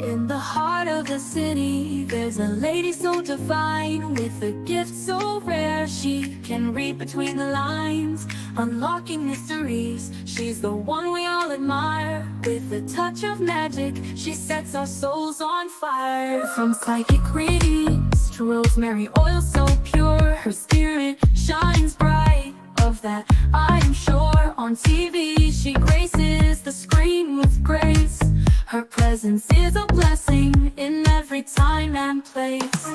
In the heart of the city, there's a lady so divine, with a gift so rare she can read between the lines, unlocking mysteries. She's the one we all admire. With a touch of magic, she sets our souls on fire. From psychic readings to rosemary oil so pure, her spirit shines bright, of that I am sure. On TV she graces the screen with grace. Her presence is a blessing in every time and place.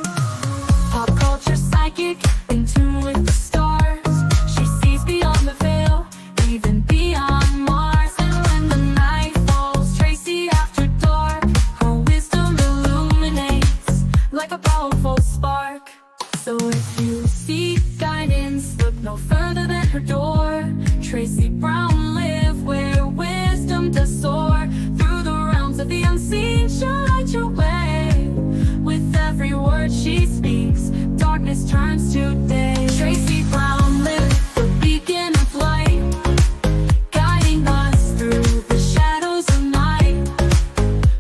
Pop culture psychic, in tune with the stars. She sees beyond the veil, even beyond Mars. And when the night falls, Tracy after dark, her wisdom illuminates like a powerful spark. So if you seek guidance, look no further than her door. Tracy Brown live where wisdom does soar. Through the realms of the unseen, she'll light your way. With every word she speaks, darkness turns to day. Tracy Brown live, the beacon of light, guiding us through the shadows of night.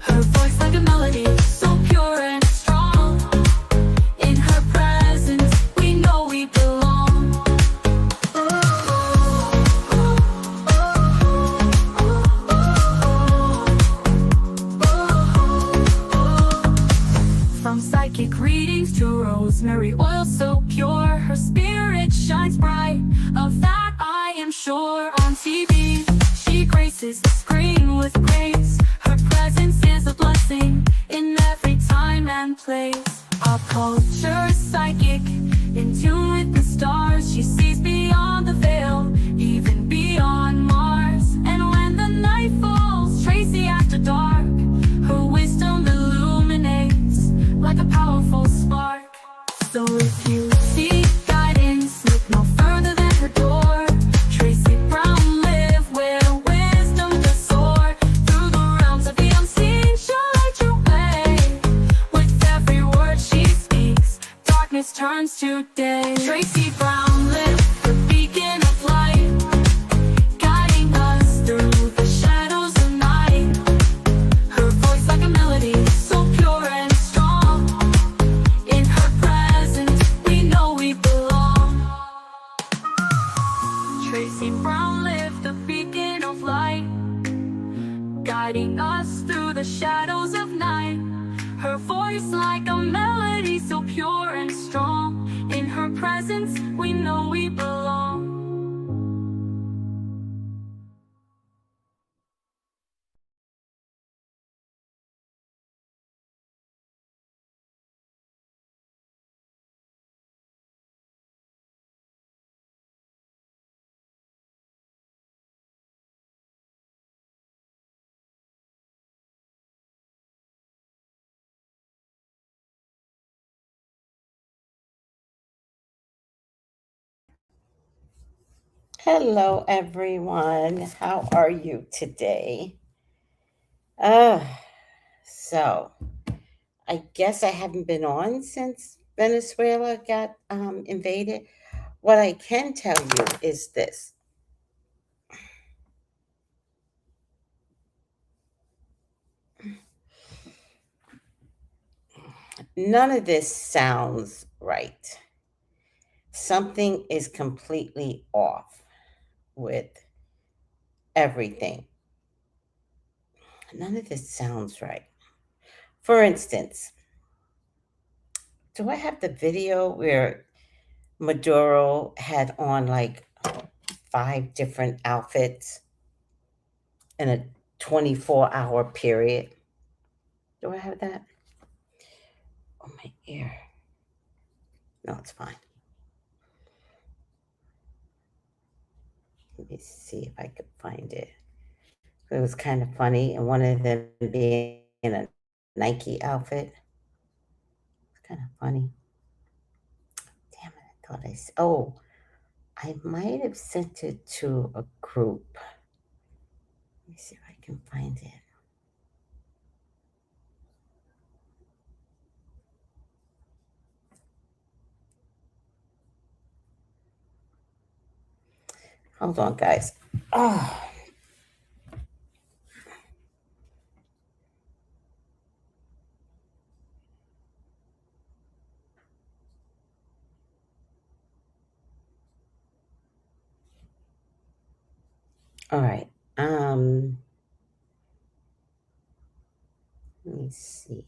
Her voice like a melody, so pure and strong. In her presence, we know we belong. From psychic readings to rosemary oil so pure, her spirit shines bright, of that I am sure. On TV, she graces the screen with grace. Her presence is a blessing in every time and place. Pop culture psychic, in tune with the stars. She sees beyond the veil, even beyond Mars. And when the night falls, Tracy after dark, her wisdom illuminates like a powerful spark. So if you seek guidance, look no further than her door. Tracy Brown live where wisdom does soar. Through the realms of the unseen, she'll light your way. With every word she speaks, darkness turns to day. Tracy Brown live, the beacon of light, guiding us through the shadows of night. Her voice like a melody, so pure and strong. In her presence, we know we belong. Tracy Brown live, the beacon of light, guiding us through the shadows of night. Her voice like a melody, so pure and strong. In her presence, we know we belong. Hello, everyone. How are you today? Uh, so I guess I haven't been on since Venezuela got invaded. What I can tell you is this. None of this sounds right. Something is completely off with everything. None of this sounds right. For instance, do I have the video where Maduro had on like 5 different outfits in a 24-hour period? Do I have that? Oh, my ear. No, it's fine. Let me see if I could find it. It was kind of funny, and one of them being in a Nike outfit. It's kind of funny. Damn it, I thought oh, I might have sent it to a group. Let me see if I can find it. Hold on, guys. Oh, all right. Let me see.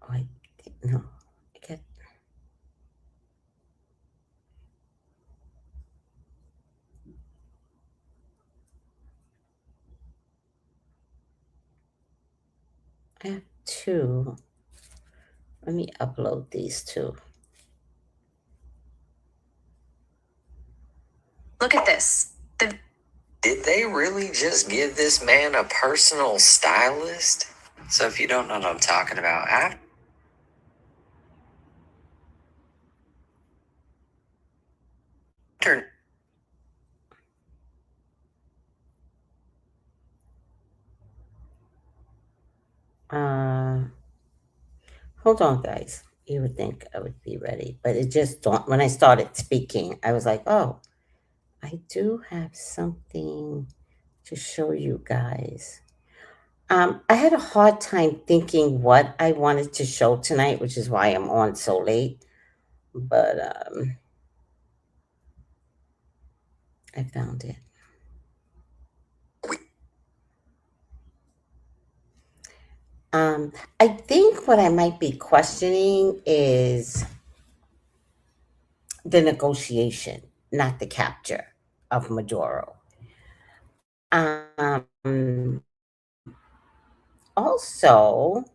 Oh, no. I get. I have two. Let me upload these two. Look at this. Did they really just give this man a personal stylist? So if you don't know what I'm talking about, after Uh, Hold on, guys. You would think I would be ready, but it just dawned when I started speaking. I was like, oh, I do have something to show you guys. I had a hard time thinking what I wanted to show tonight, which is why I'm on so late. But I found it. I think what I might be questioning is the negotiation, not the capture of Maduro. Um, Also,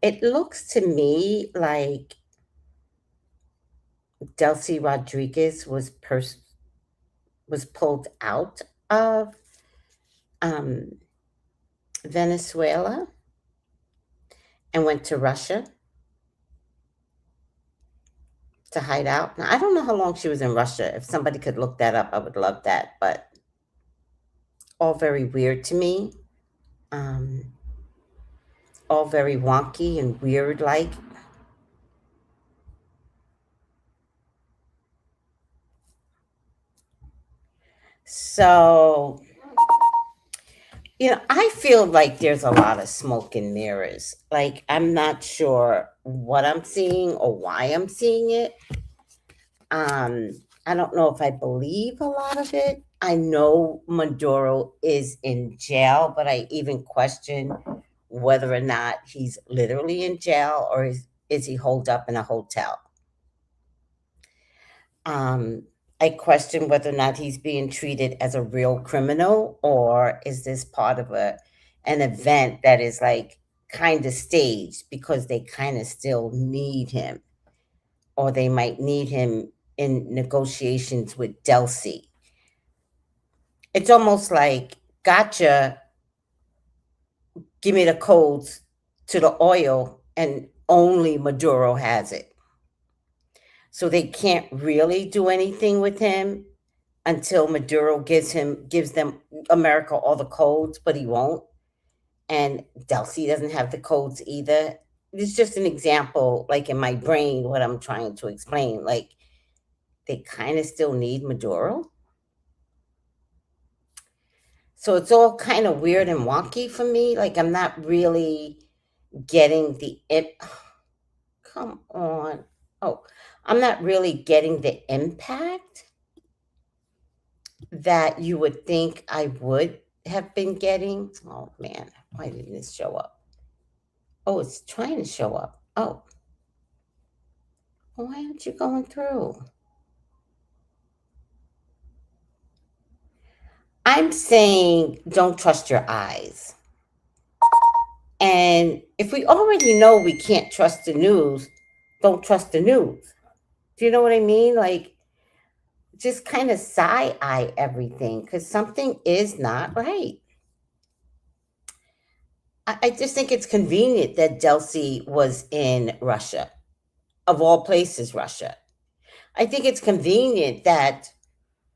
it looks to me like Delcy Rodriguez was pulled out of um, Venezuela and went to Russia to hide out. Now, I don't know how long she was in Russia. If somebody could look that up, I would love that. But all very weird to me. Um, all very wonky and weird like. So, I feel like there's a lot of smoke and mirrors. Like, I'm not sure what I'm seeing or why I'm seeing it. Um, I don't know if I believe a lot of it. I know Maduro is in jail, but I even question whether or not he's literally in jail or is he holed up in a hotel. Um, I question whether or not he's being treated as a real criminal or is this part of an event that is like kind of staged because they kind of still need him or they might need him in negotiations with Delcy. It's almost like, gotcha, give me the codes to the oil, and only Maduro has it. So they can't really do anything with him until Maduro gives them America all the codes, but he won't. And Delcy doesn't have the codes either. It's just an example, like in my brain, what I'm trying to explain. Like they kind of still need Maduro. So it's all kind of weird and wonky for me. Like I'm not really getting the it. Come on. Oh, I'm not really getting the impact that you would think I would have been getting. Oh man, why didn't this show up? Oh, it's trying to show up. Oh, why aren't you going through? I'm saying don't trust your eyes. And if we already know we can't trust the news, don't trust the news. Do you know what I mean? Like, just kind of side eye everything because something is not right. I just think it's convenient that Delcy was in Russia, of all places, Russia. I think it's convenient that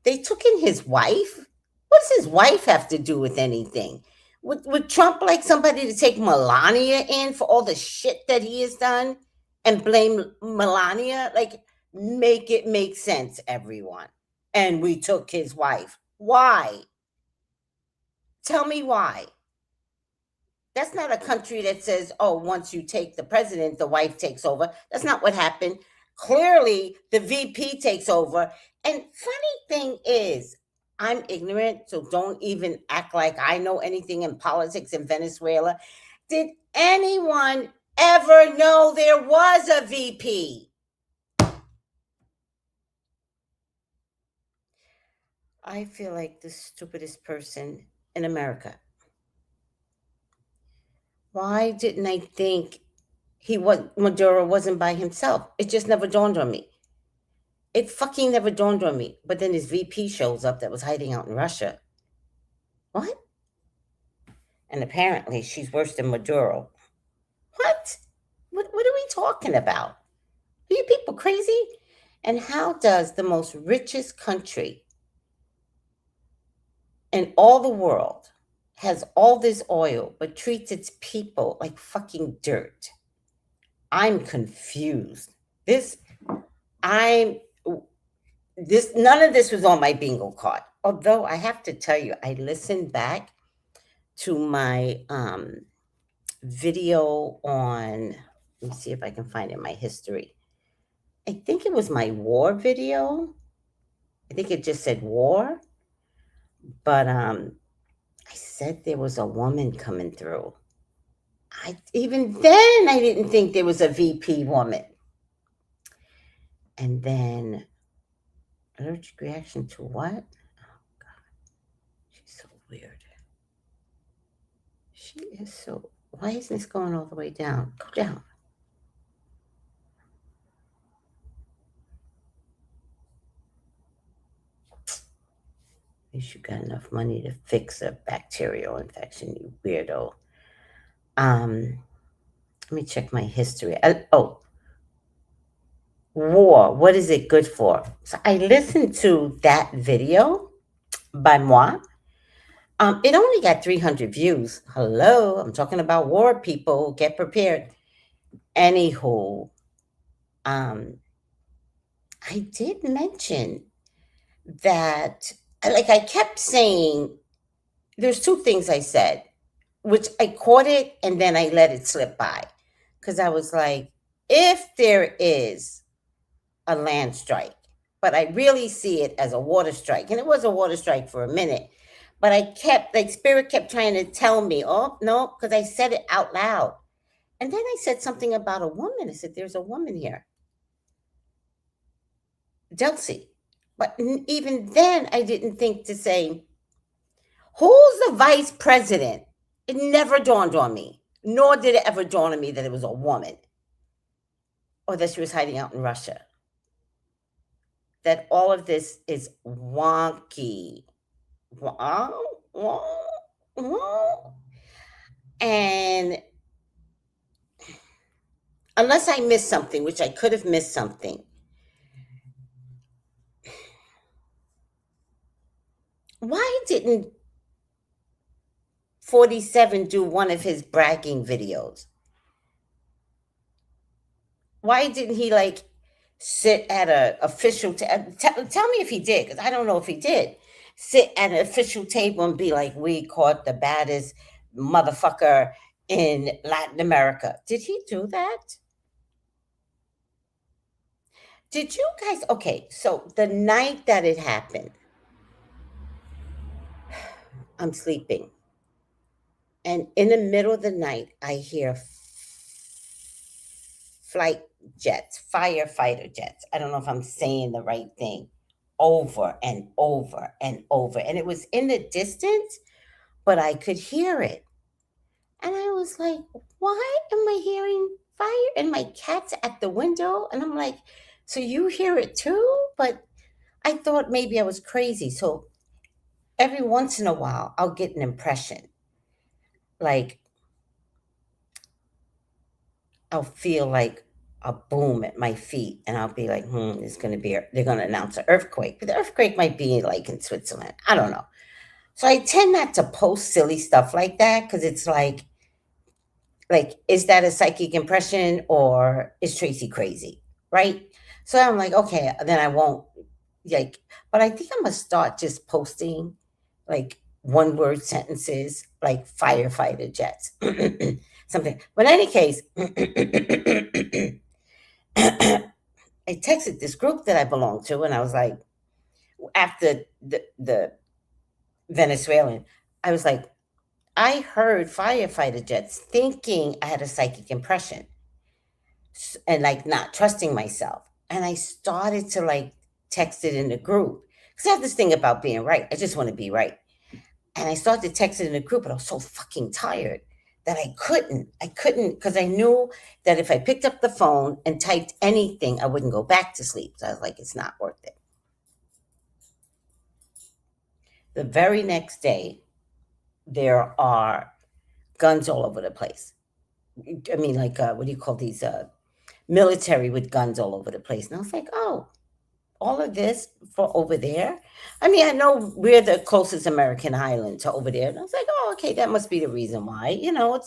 they took in his wife. What does his wife have to do with anything? Would Trump like somebody to take Melania in for all the shit that he has done and blame Melania? Like, make it make sense, everyone. and we took his wife. Why? Tell me why. That's not a country that says, oh, once you take the president, the wife takes over. That's not what happened. Clearly, the VP takes over. And funny thing is, I'm ignorant, so don't even act like I know anything in politics in Venezuela. Did anyone ever know there was a VP? I feel like the stupidest person in America. Why didn't I think Maduro wasn't by himself? It just never dawned on me. It fucking never dawned on me. But then his VP shows up that was hiding out in Russia. What? And apparently she's worse than Maduro. What? What are we talking about? Are you people crazy? And how does the most richest country in all the world has all this oil but treats its people like fucking dirt? I'm confused. I'm none of this was on my bingo card. Although I have to tell you, I listened back to my video on, let me see if I can find it in my history. I think it was my war video. I think it just said war. But I said there was a woman coming through. Even then, I didn't think there was a VP woman. And then, allergic reaction to what? Oh, God. She's so weird. She is so... Why isn't this going all the way down? Go down. At least you got enough money to fix a bacterial infection, you weirdo. Let me check my history. War. What is it good for? So I listened to that video by moi. It only got 300 views. Hello, I'm talking about war, people. Get prepared. Anywho, I did mention that, like, I kept saying, there's two things I said, which I caught it and then I let it slip by. Because I was like, if there is a land strike, but I really see it as a water strike. And it was a water strike for a minute. But I kept, like, spirit kept trying to tell me, oh, no, because I said it out loud. And then I said something about a woman. I said, there's a woman here. Delcy. But even then, I didn't think to say, who's the vice president? It never dawned on me, nor did it ever dawn on me that it was a woman or that she was hiding out in Russia. That all of this is wonky. And unless I missed something, which I could have missed something, why didn't 47 do one of his bragging videos? Why didn't he, like, sit at an official tell me if he did, because I don't know if he did sit at an official table and be like, we caught the baddest motherfucker in Latin America? Did he do that? Did you guys? Okay, so the night that it happened, I'm sleeping, and in the middle of the night I hear flight jets, firefighter jets. I don't know if I'm saying the right thing. Over and over and over. And it was in the distance, but I could hear it. And I was like, why am I hearing fire? And my cat's at the window. And I'm like, so you hear it too? But I thought maybe I was crazy. So every once in a while, I'll get an impression. Like, I'll feel like a boom at my feet, and I'll be like, they're going to announce an earthquake. But the earthquake might be like in Switzerland. I don't know. So I tend not to post silly stuff like that, because it's like, is that a psychic impression or is Tracy crazy? Right? So I'm like, okay, then I won't like, but I think I'm gonna start just posting like one word sentences like firefighter jets. Something. But in any case, I texted this group that I belong to, and I was like, after the Venezuelan, I was like, I heard firefighter jets thinking I had a psychic impression and like not trusting myself. And I started to like text it in the group because I have this thing about being right. I just want to be right. And I started to text it in the group, but I was so fucking tired that I couldn't. I couldn't because I knew that if I picked up the phone and typed anything, I wouldn't go back to sleep. So I was like, it's not worth it. The very next day, there are guns all over the place. I mean, like, what do you call these? Military with guns all over the place. And I was like, oh, all of this for over there? I mean, I know we're the closest American island to over there. And I was like, oh, okay, that must be the reason why. You know,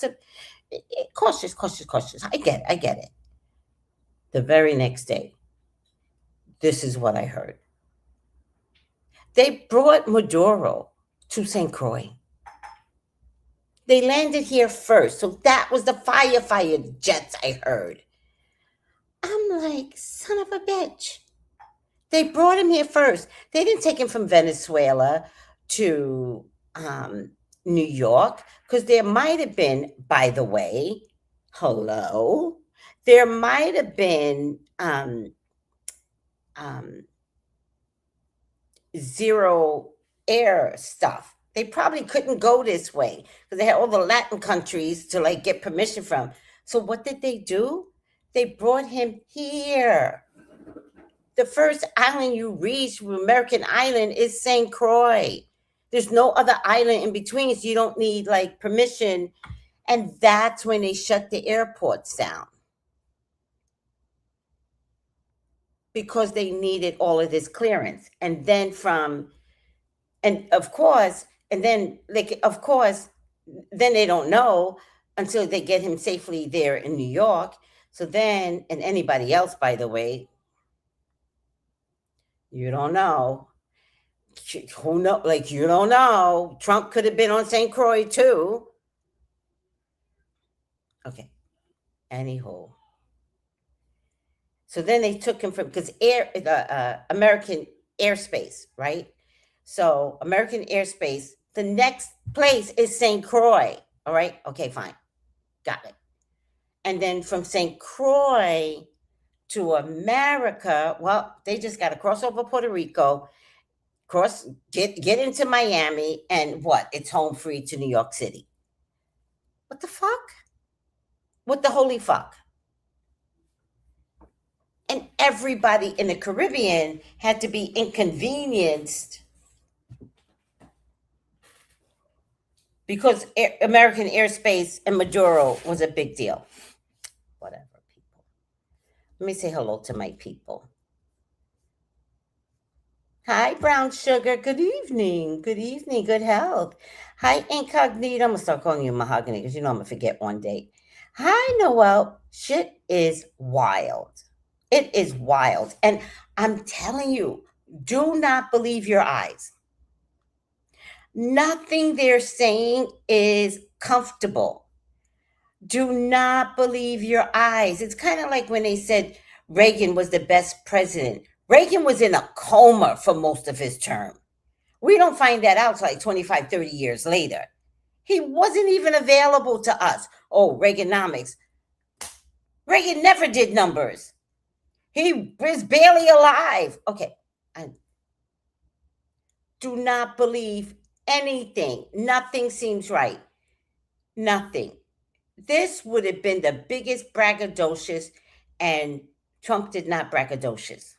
cautious, cautious, cautious. I get it. The very next day, this is what I heard. They brought Maduro to St. Croix. They landed here first. So that was the firefighter jets I heard. I'm like, son of a bitch. They brought him here first. They didn't take him from Venezuela to New York because there might have been, by the way, hello, there might have been zero air stuff. They probably couldn't go this way because they had all the Latin countries to like get permission from. So what did they do? They brought him here. The first island you reach from American Island is St. Croix. There's no other island in between, so you don't need like permission. And that's when they shut the airports down because they needed all of this clearance. And then and of course, and then like, of course, then they don't know until they get him safely there in New York. So then, and anybody else, by the way, you don't know. Who know? Like, you don't know. Trump could have been on St. Croix too. Okay. Anywho, so then they took him from because American airspace, right? So American airspace. The next place is St. Croix. All right. Okay. Fine. Got it. And then from St. Croix to America, well, they just got to cross over Puerto Rico, get into Miami, and what? It's home free to New York City. What the fuck? What the holy fuck? And everybody in the Caribbean had to be inconvenienced because American airspace in Maduro was a big deal. Whatever, people. Let me say hello to my people. Hi, Brown Sugar. Good evening. Good evening. Good health. Hi, Incognito. I'm going to start calling you Mahogany because you know I'm going to forget one day. Hi, Noel. Shit is wild. It is wild. And I'm telling you, do not believe your eyes. Nothing they're saying is comfortable. Do not believe your eyes. It's kind of like when they said Reagan was the best president. Reagan was in a coma for most of his term. We don't find that out like 25, 30 years later. He wasn't even available to us. Oh, Reaganomics. Reagan never did numbers. He was barely alive. Okay. Do not believe anything. Nothing seems right. Nothing. This would have been the biggest braggadocious, and Trump did not braggadocious.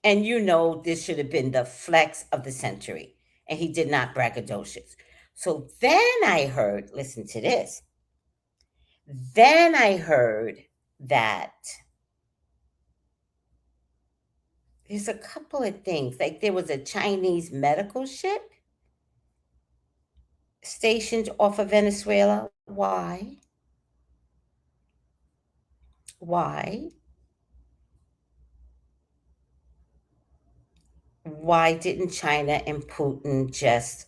And you know, this should have been the flex of the century, and he did not braggadocious. So then I heard, listen to this. Then I heard that there's a couple of things. Like there was a Chinese medical ship stationed off of Venezuela. Why? Why? why didn't China and Putin just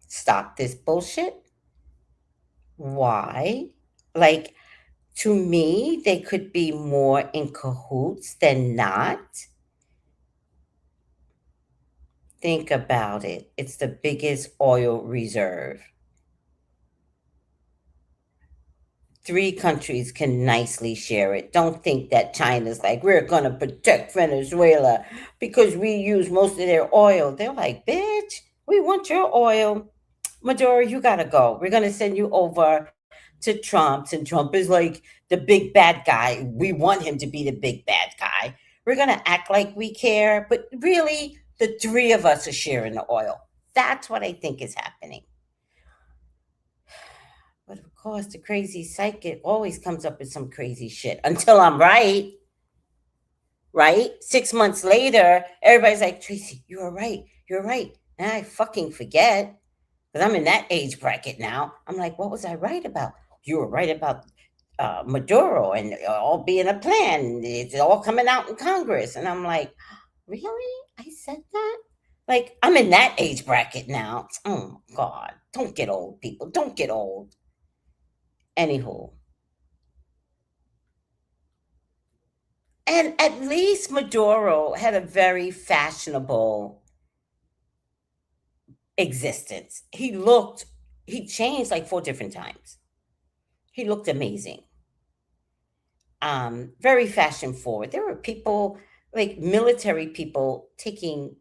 stop this bullshit? Why? Like, to me, they could be more in cahoots than not. Think about it. It's the biggest oil reserve. Three countries can nicely share it. Don't think that China's like, we're going to protect Venezuela because we use most of their oil. They're like, bitch, we want your oil. Maduro, you got to go. We're going to send you over to Trump's. And Trump is like the big bad guy. We want him to be the big bad guy. We're going to act like we care. But really, the three of us are sharing the oil. That's what I think is happening. But of course, the crazy psychic always comes up with some crazy shit until I'm right. Right? 6 months later, everybody's like, Tracy, you were right. You're right. And I fucking forget because I'm in that age bracket now. I'm like, what was I right about? You were right about Maduro and all being a plan. It's all coming out in Congress. And I'm like, really? I said that? Like, I'm in that age bracket now. Oh, God. Don't get old, people. Don't get old. Anywho, and at least Maduro had a very fashionable existence. He changed like four different times. He looked amazing. Very fashion forward. There were people, like military people, taking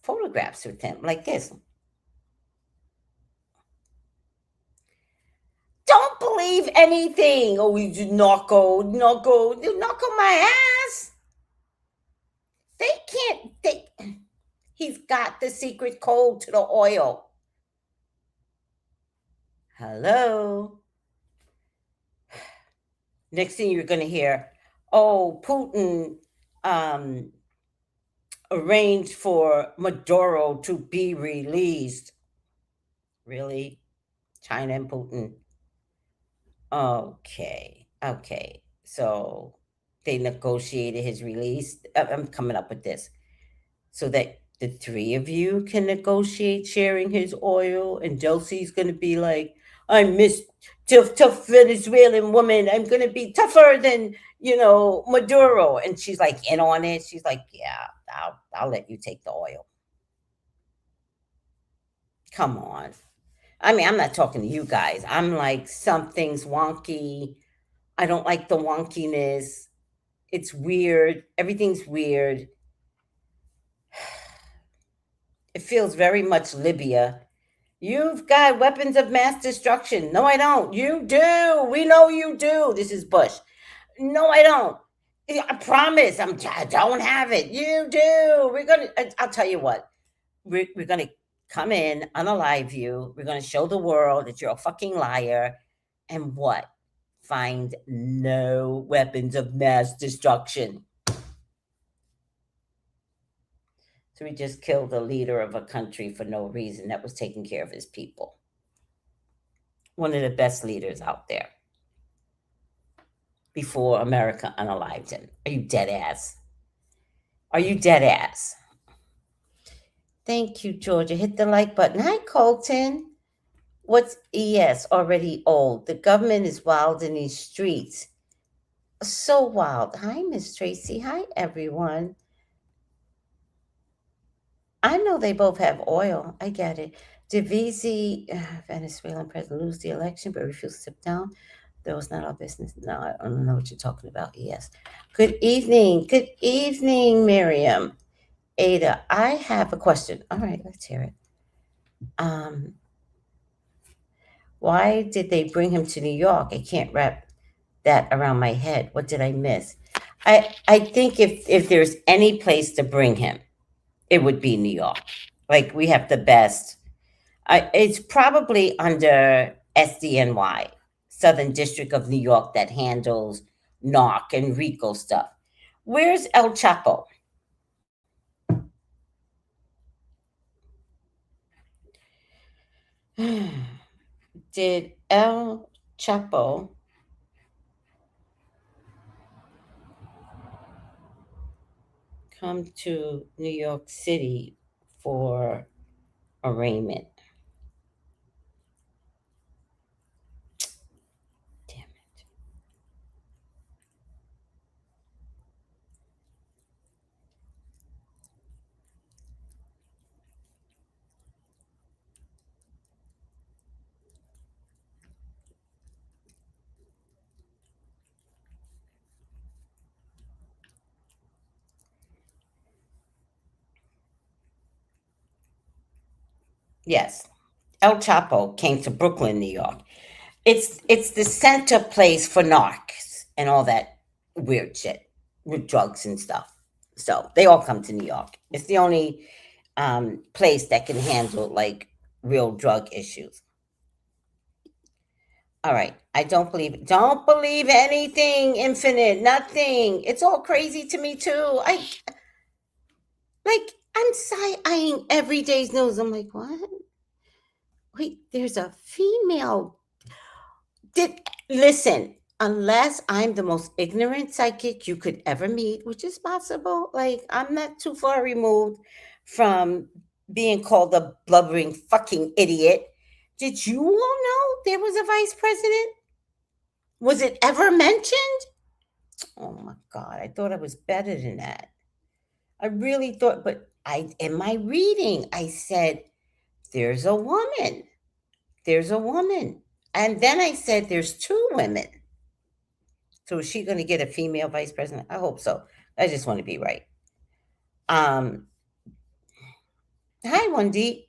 photographs with him like this. Don't believe anything. Oh, you narco my ass. They can't. He's got the secret code to the oil. Hello. Next thing you're going to hear, oh, Putin um, arranged for Maduro to be released. Really? China and Putin? Okay. Okay. So they negotiated his release. I'm coming up with this. So that the three of you can negotiate sharing his oil, and Delcy's gonna be like, I'm Miss tough Venezuelan woman. I'm gonna be tougher than Maduro, and she's like in on it. She's like, yeah, I'll let you take the oil. Come on. I mean, I'm not talking to you guys. I'm like, something's wonky. I don't like the wonkiness. It's weird. Everything's weird. It feels very much Libya. You've got weapons of mass destruction. No, I don't. You do. We know you do. This is Bush. No, I don't. I promise. I don't have it. You do. I'll tell you what. We're gonna come in, unalive you. We're gonna show the world that you're a fucking liar. And what? Find no weapons of mass destruction. So we just killed the leader of a country for no reason that was taking care of his people. One of the best leaders out there before America unalived him. Are you dead ass? Are you dead ass? Thank you, Georgia. Hit the like button. Hi, Colton. What's ES already old? The government is wild in these streets. So wild. Hi, Miss Tracy. Hi, everyone. I know they both have oil. I get it. Did Venezuelan president, lose the election but refused to step down? That was not our business. No, I don't know what you're talking about. Yes. Good evening. Good evening, Miriam. Ada, I have a question. All right, let's hear it. Um, why did they bring him to New York? I can't wrap that around my head. What did I miss? I think if there's any place to bring him, it would be New York. Like, we have the best. It's probably under SDNY, Southern District of New York, that handles NARC and RICO stuff. Where's El Chapo? Did El Chapo come to New York City for arraignment. Damn it. Yes. El Chapo came to Brooklyn, New York. It's the center place for narcs and all that weird shit with drugs and stuff. So they all come to New York. It's the only place that can handle like real drug issues. All right. I don't believe anything, Infinite. Nothing. It's all crazy to me too. I'm eyeing every day's news. I'm like, what? Wait, there's a female. Listen, unless I'm the most ignorant psychic you could ever meet, which is possible. Like, I'm not too far removed from being called a blubbering fucking idiot. Did you all know there was a vice president? Was it ever mentioned? Oh my God, I thought I was better than that. I really thought, but in my reading, I said, there's a woman. There's a woman. And then I said, there's two women. So is she going to get a female vice president? I hope so. I just want to be right. Hi, Wendy.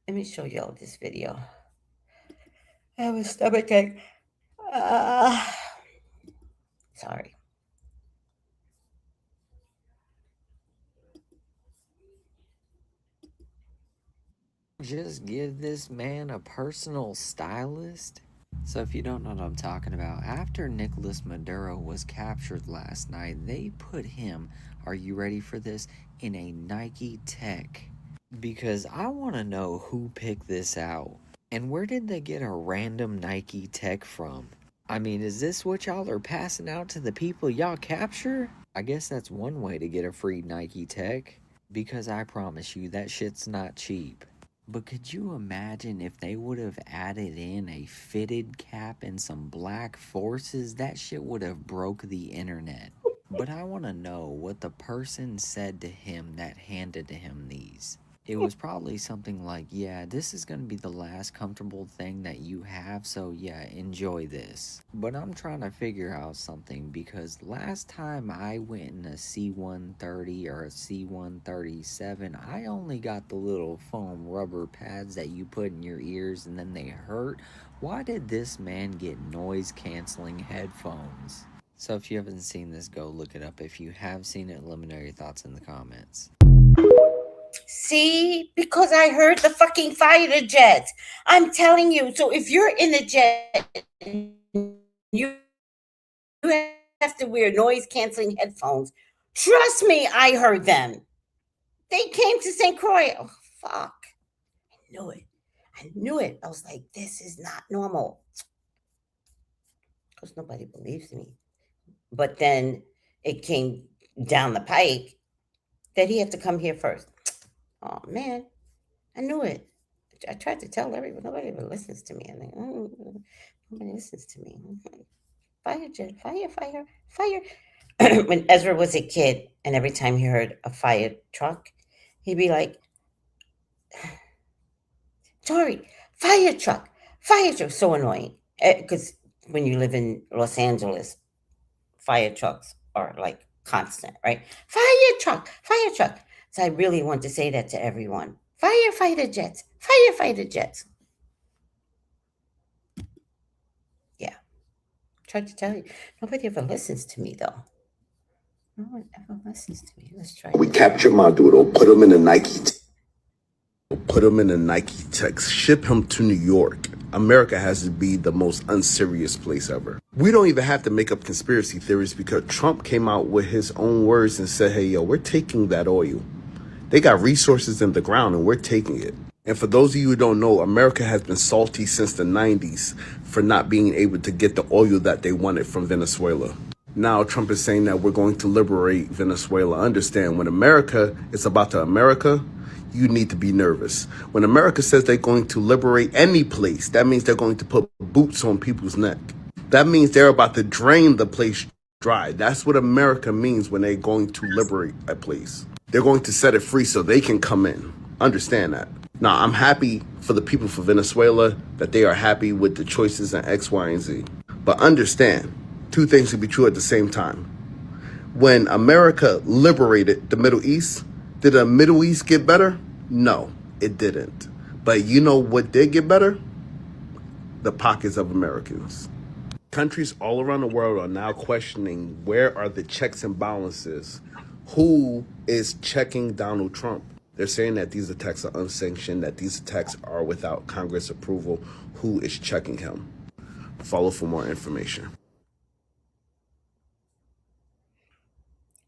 Let me show y'all this video. I have a stomachache. Sorry. Just give this man a personal stylist? So if you don't know what I'm talking about, after Nicolas Maduro was captured last night, they put him, are you ready for this, in a Nike Tech. Because I want to know who picked this out. And where did they get a random Nike Tech from? I mean, is this what y'all are passing out to the people y'all capture? I guess that's one way to get a free Nike Tech. Because I promise you, that shit's not cheap. But could you imagine if they would have added in a fitted cap and some black forces? That shit would have broke the internet. But I want to know what the person said to him that handed to him these. It was probably something like, yeah, this is going to be the last comfortable thing that you have, so yeah, enjoy this. But I'm trying to figure out something, because last time I went in a C-130 or a C-137, I only got the little foam rubber pads that you put in your ears and then they hurt. Why did this man get noise-canceling headphones? So if you haven't seen this, go look it up. If you have seen it, let me know your thoughts in the comments. See, because I heard the fucking fighter jets. I'm telling you. So if you're in a jet, you have to wear noise canceling headphones. Trust me, I heard them. They came to St. Croix. Oh, fuck. I knew it. I knew it. I was like, this is not normal. Because nobody believes me. But then it came down the pike that he had to come here first. Oh, man. I knew it. I tried to tell everyone. Nobody ever listens to me. I'm like, nobody listens to me. Fire, jet, fire, fire, fire. When Ezra was a kid, and every time he heard a fire truck, he'd be like, Tori, fire truck, fire truck. So annoying. Because when you live in Los Angeles, fire trucks are like constant, right? Fire truck, fire truck. So I really want to say that to everyone. Firefighter jets, firefighter jets. Yeah. Tried to tell you. Nobody ever listens to me, though. No one ever listens to me. Let's try. We capture Maduro, put him in a Nike Tech, ship him to New York. America has to be the most unserious place ever. We don't even have to make up conspiracy theories, because Trump came out with his own words and said, hey, yo, we're taking that oil. They got resources in the ground and we're taking it. And for those of you who don't know, America has been salty since the 90s for not being able to get the oil that they wanted from Venezuela. Now Trump is saying that we're going to liberate Venezuela. Understand, when America is about to America, you need to be nervous. When America says they're going to liberate any place, that means they're going to put boots on people's neck. That means they're about to drain the place dry. That's what America means when they're going to liberate a place. They're going to set it free so they can come in. Understand that. Now, I'm happy for the people for Venezuela that they are happy with the choices in X, Y, and Z. But understand, two things can be true at the same time. When America liberated the Middle East, did the Middle East get better? No, it didn't. But you know what did get better? The pockets of Americans. Countries all around the world are now questioning, where are the checks and balances? Who is checking Donald Trump? They're saying that these attacks are unsanctioned, that these attacks are without Congress approval. Who is checking him? Follow for more information.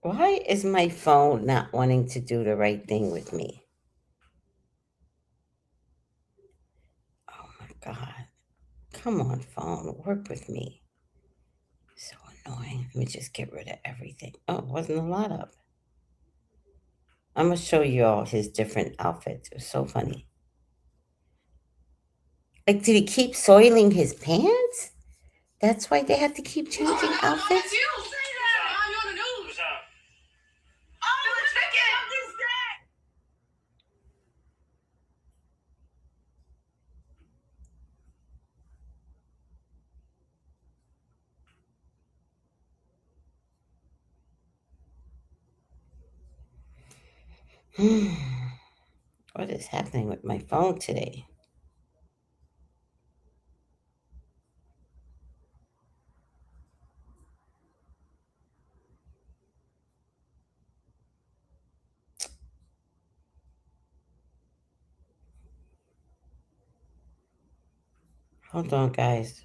Why is my phone not wanting to do the right thing with me? Oh my God. Come on, phone. Work with me. So annoying. Let me just get rid of everything. Oh, it wasn't a lot of. I'm going to show you all his different outfits. It was so funny. Like, did he keep soiling his pants? That's why they had to keep changing outfits? What is happening with my phone today? Hold on, guys.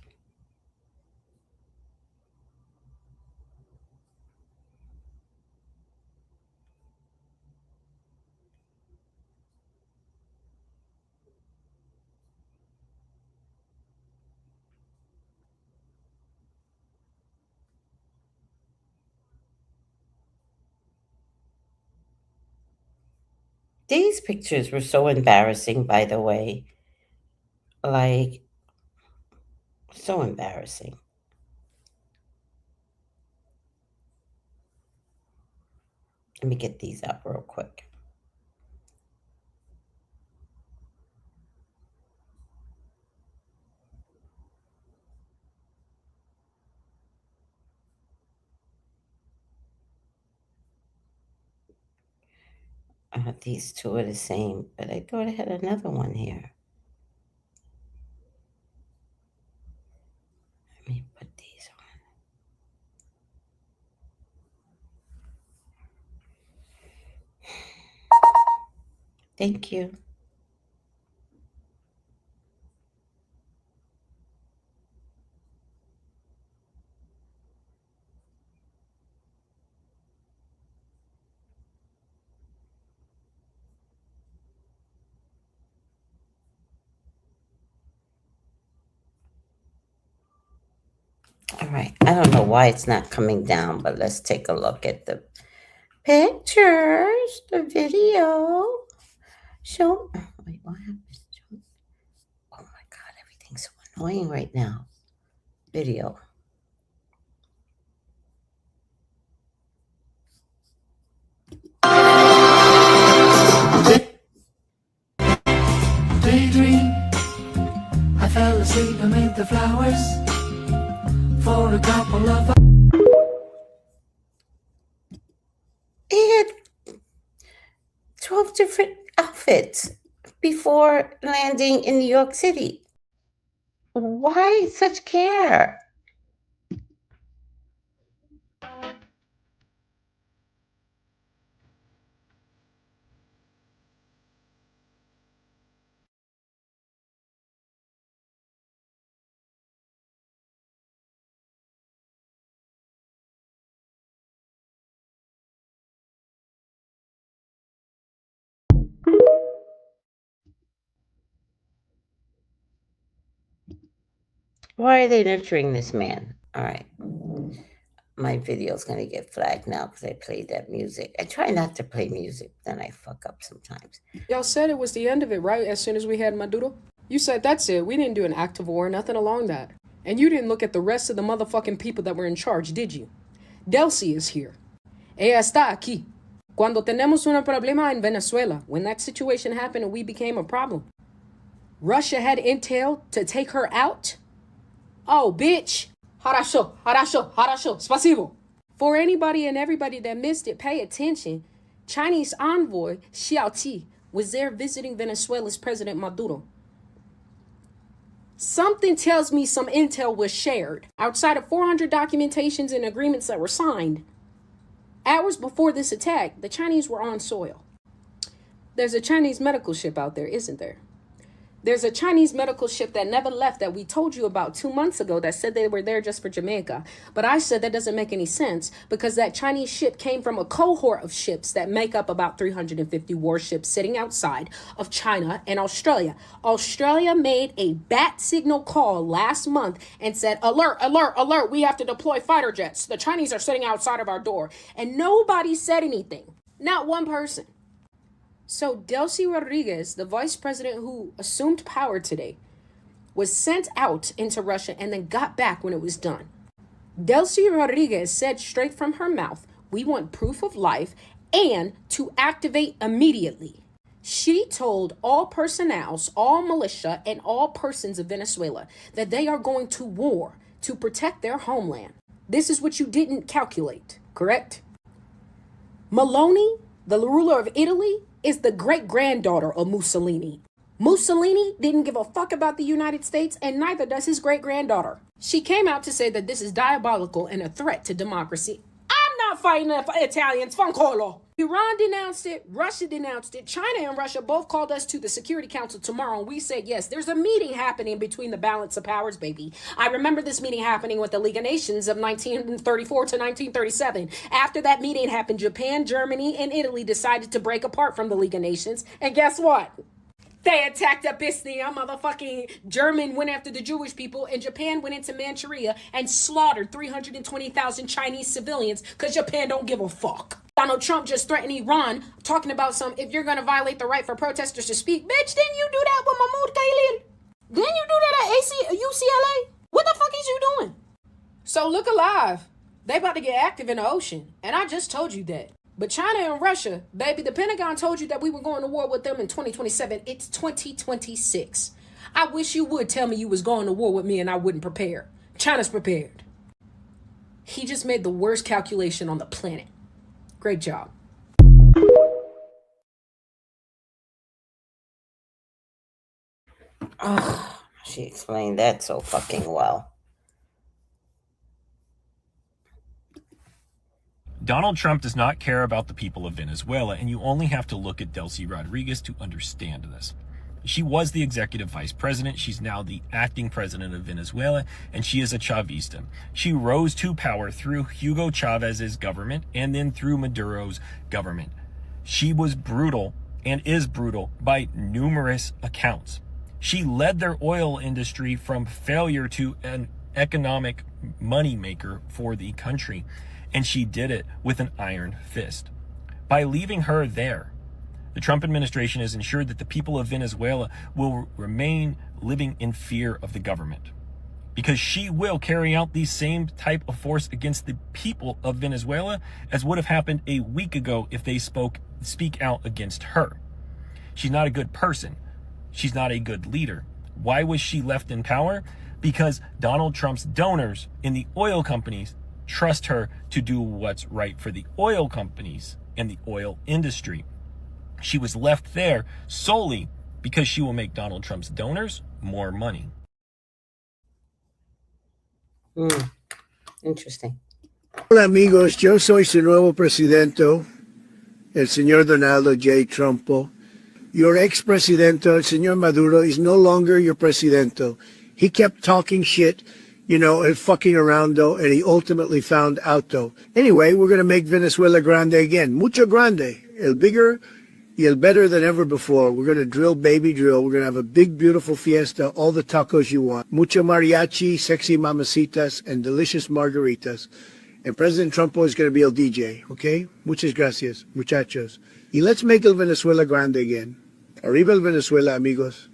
These pictures were so embarrassing, by the way. Like, so embarrassing. Let me get these up real quick. These two are the same, but I thought I had another one here. Let me put these on. Thank you. All right. I don't know why it's not coming down, but let's take a look at the pictures, the video. Show. Wait, what happened? Oh my God, everything's so annoying right now. Video. Daydream, I fell asleep amid the flowers for a couple of hours. He had 12 different outfits before landing in New York City. Why such care? Why are they nurturing this man? All right. my video's gonna get flagged now because I played that music. I try not to play music, then I fuck up sometimes. Y'all said it was the end of it, right? As soon as we had Maduro? You said that's it. We didn't do an act of war, nothing along that. And you didn't look at the rest of the motherfucking people that were in charge, did you? Delcy is here. Ella está aquí. Cuando tenemos un problema en Venezuela, when that situation happened and we became a problem, Russia had intel to take her out? Oh, bitch. Хорошо, спасибо. For anybody and everybody that missed it, pay attention. Chinese envoy Xiao Ti was there visiting Venezuela's President Maduro. Something tells me some intel was shared outside of 400 documentations and agreements that were signed. Hours before this attack, the Chinese were on soil. There's a Chinese medical ship out there, isn't there? There's a Chinese medical ship that never left that we told you about 2 months ago that said they were there just for Jamaica. But I said that doesn't make any sense because that Chinese ship came from a cohort of ships that make up about 350 warships sitting outside of China and Australia. Australia made a bat signal call last month and said, alert, alert, alert, we have to deploy fighter jets. The Chinese are sitting outside of our door. And nobody said anything. Not one person. So Delcy Rodriguez, the vice president who assumed power today, was sent out into Russia and then got back when it was done. Delcy Rodriguez said straight from her mouth, we want proof of life and to activate immediately. She told all personnels, all militia, and all persons of Venezuela that they are going to war to protect their homeland. This is what you didn't calculate, correct? Meloni, the ruler of Italy, is the great-granddaughter of Mussolini. Mussolini didn't give a fuck about the United States, and neither does his great-granddaughter. She came out to say that this is diabolical and a threat to democracy. I'm not fighting the Italians, fancolo. Iran denounced it, Russia denounced it, China and Russia both called us to the Security Council tomorrow, and we said yes, there's a meeting happening between the balance of powers, baby. I remember this meeting happening with the League of Nations of 1934 to 1937. After that meeting happened, Japan, Germany, and Italy decided to break apart from the League of Nations, and guess what? They attacked Abyssinia, motherfucking German went after the Jewish people, and Japan went into Manchuria and slaughtered 320,000 Chinese civilians because Japan don't give a fuck. Donald Trump just threatened Iran, talking about if you're going to violate the right for protesters to speak. Bitch, didn't you do that with Mahmoud Khalil? Didn't you do that at UCLA? What the fuck is you doing? So look alive. They about to get active in the ocean, and I just told you that. But China and Russia, baby, the Pentagon told you that we were going to war with them in 2027. It's 2026. I wish you would tell me you was going to war with me and I wouldn't prepare. China's prepared. He just made the worst calculation on the planet. Great job. Oh, she explained that so fucking well. Donald Trump does not care about the people of Venezuela, and you only have to look at Delcy Rodriguez to understand this. She was the executive vice president. She's now the acting president of Venezuela, and she is a Chavista. She rose to power through Hugo Chavez's government and then through Maduro's government. She was brutal and is brutal by numerous accounts. She led their oil industry from failure to an economic moneymaker for the country. And she did it with an iron fist. By leaving her there, the Trump administration has ensured that the people of Venezuela will remain living in fear of the government, because she will carry out the same type of force against the people of Venezuela as would have happened a week ago if they speak out against her. She's not a good person. She's not a good leader. Why was she left in power? Because Donald Trump's donors in the oil companies trust her to do what's right for the oil companies and the oil industry. She was left there solely because she will make Donald Trump's donors more money. Interesting. Hola amigos, yo soy su nuevo presidente, el señor Donaldo J. Trumpo. Your ex-presidente, el señor Maduro, is no longer your presidente. He kept talking shit, you know, and fucking around, though, and he ultimately found out, though. Anyway, we're going to make Venezuela grande again. Mucho grande. El bigger y el better than ever before. We're going to drill, baby drill. We're going to have a big, beautiful fiesta, all the tacos you want. Mucho mariachi, sexy mamacitas, and delicious margaritas. and President Trump is going to be el DJ, okay? Muchas gracias, muchachos. Y let's make el Venezuela grande again. Arriba el Venezuela, amigos.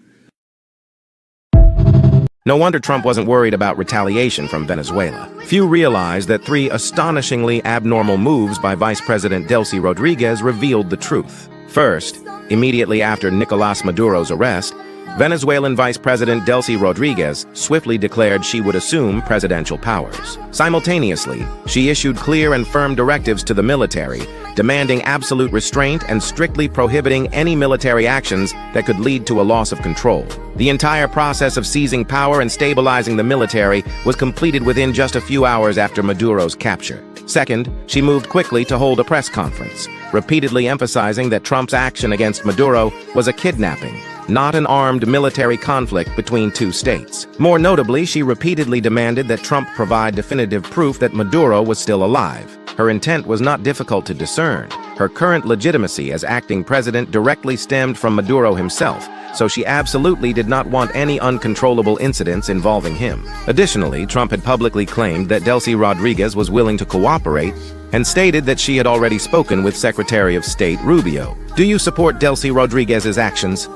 No wonder Trump wasn't worried about retaliation from Venezuela. Few realized that 3 astonishingly abnormal moves by Vice President Delcy Rodriguez revealed the truth. First, immediately after Nicolas Maduro's arrest, Venezuelan Vice President Delcy Rodriguez swiftly declared she would assume presidential powers. Simultaneously, she issued clear and firm directives to the military, demanding absolute restraint and strictly prohibiting any military actions that could lead to a loss of control. The entire process of seizing power and stabilizing the military was completed within just a few hours after Maduro's capture. Second, she moved quickly to hold a press conference, repeatedly emphasizing that Trump's action against Maduro was a kidnapping, not an armed military conflict between 2 states. More notably, she repeatedly demanded that Trump provide definitive proof that Maduro was still alive. Her intent was not difficult to discern. Her current legitimacy as acting president directly stemmed from Maduro himself, so she absolutely did not want any uncontrollable incidents involving him. Additionally, Trump had publicly claimed that Delcy Rodriguez was willing to cooperate and stated that she had already spoken with Secretary of State Rubio. Do you support Delcy Rodriguez's actions?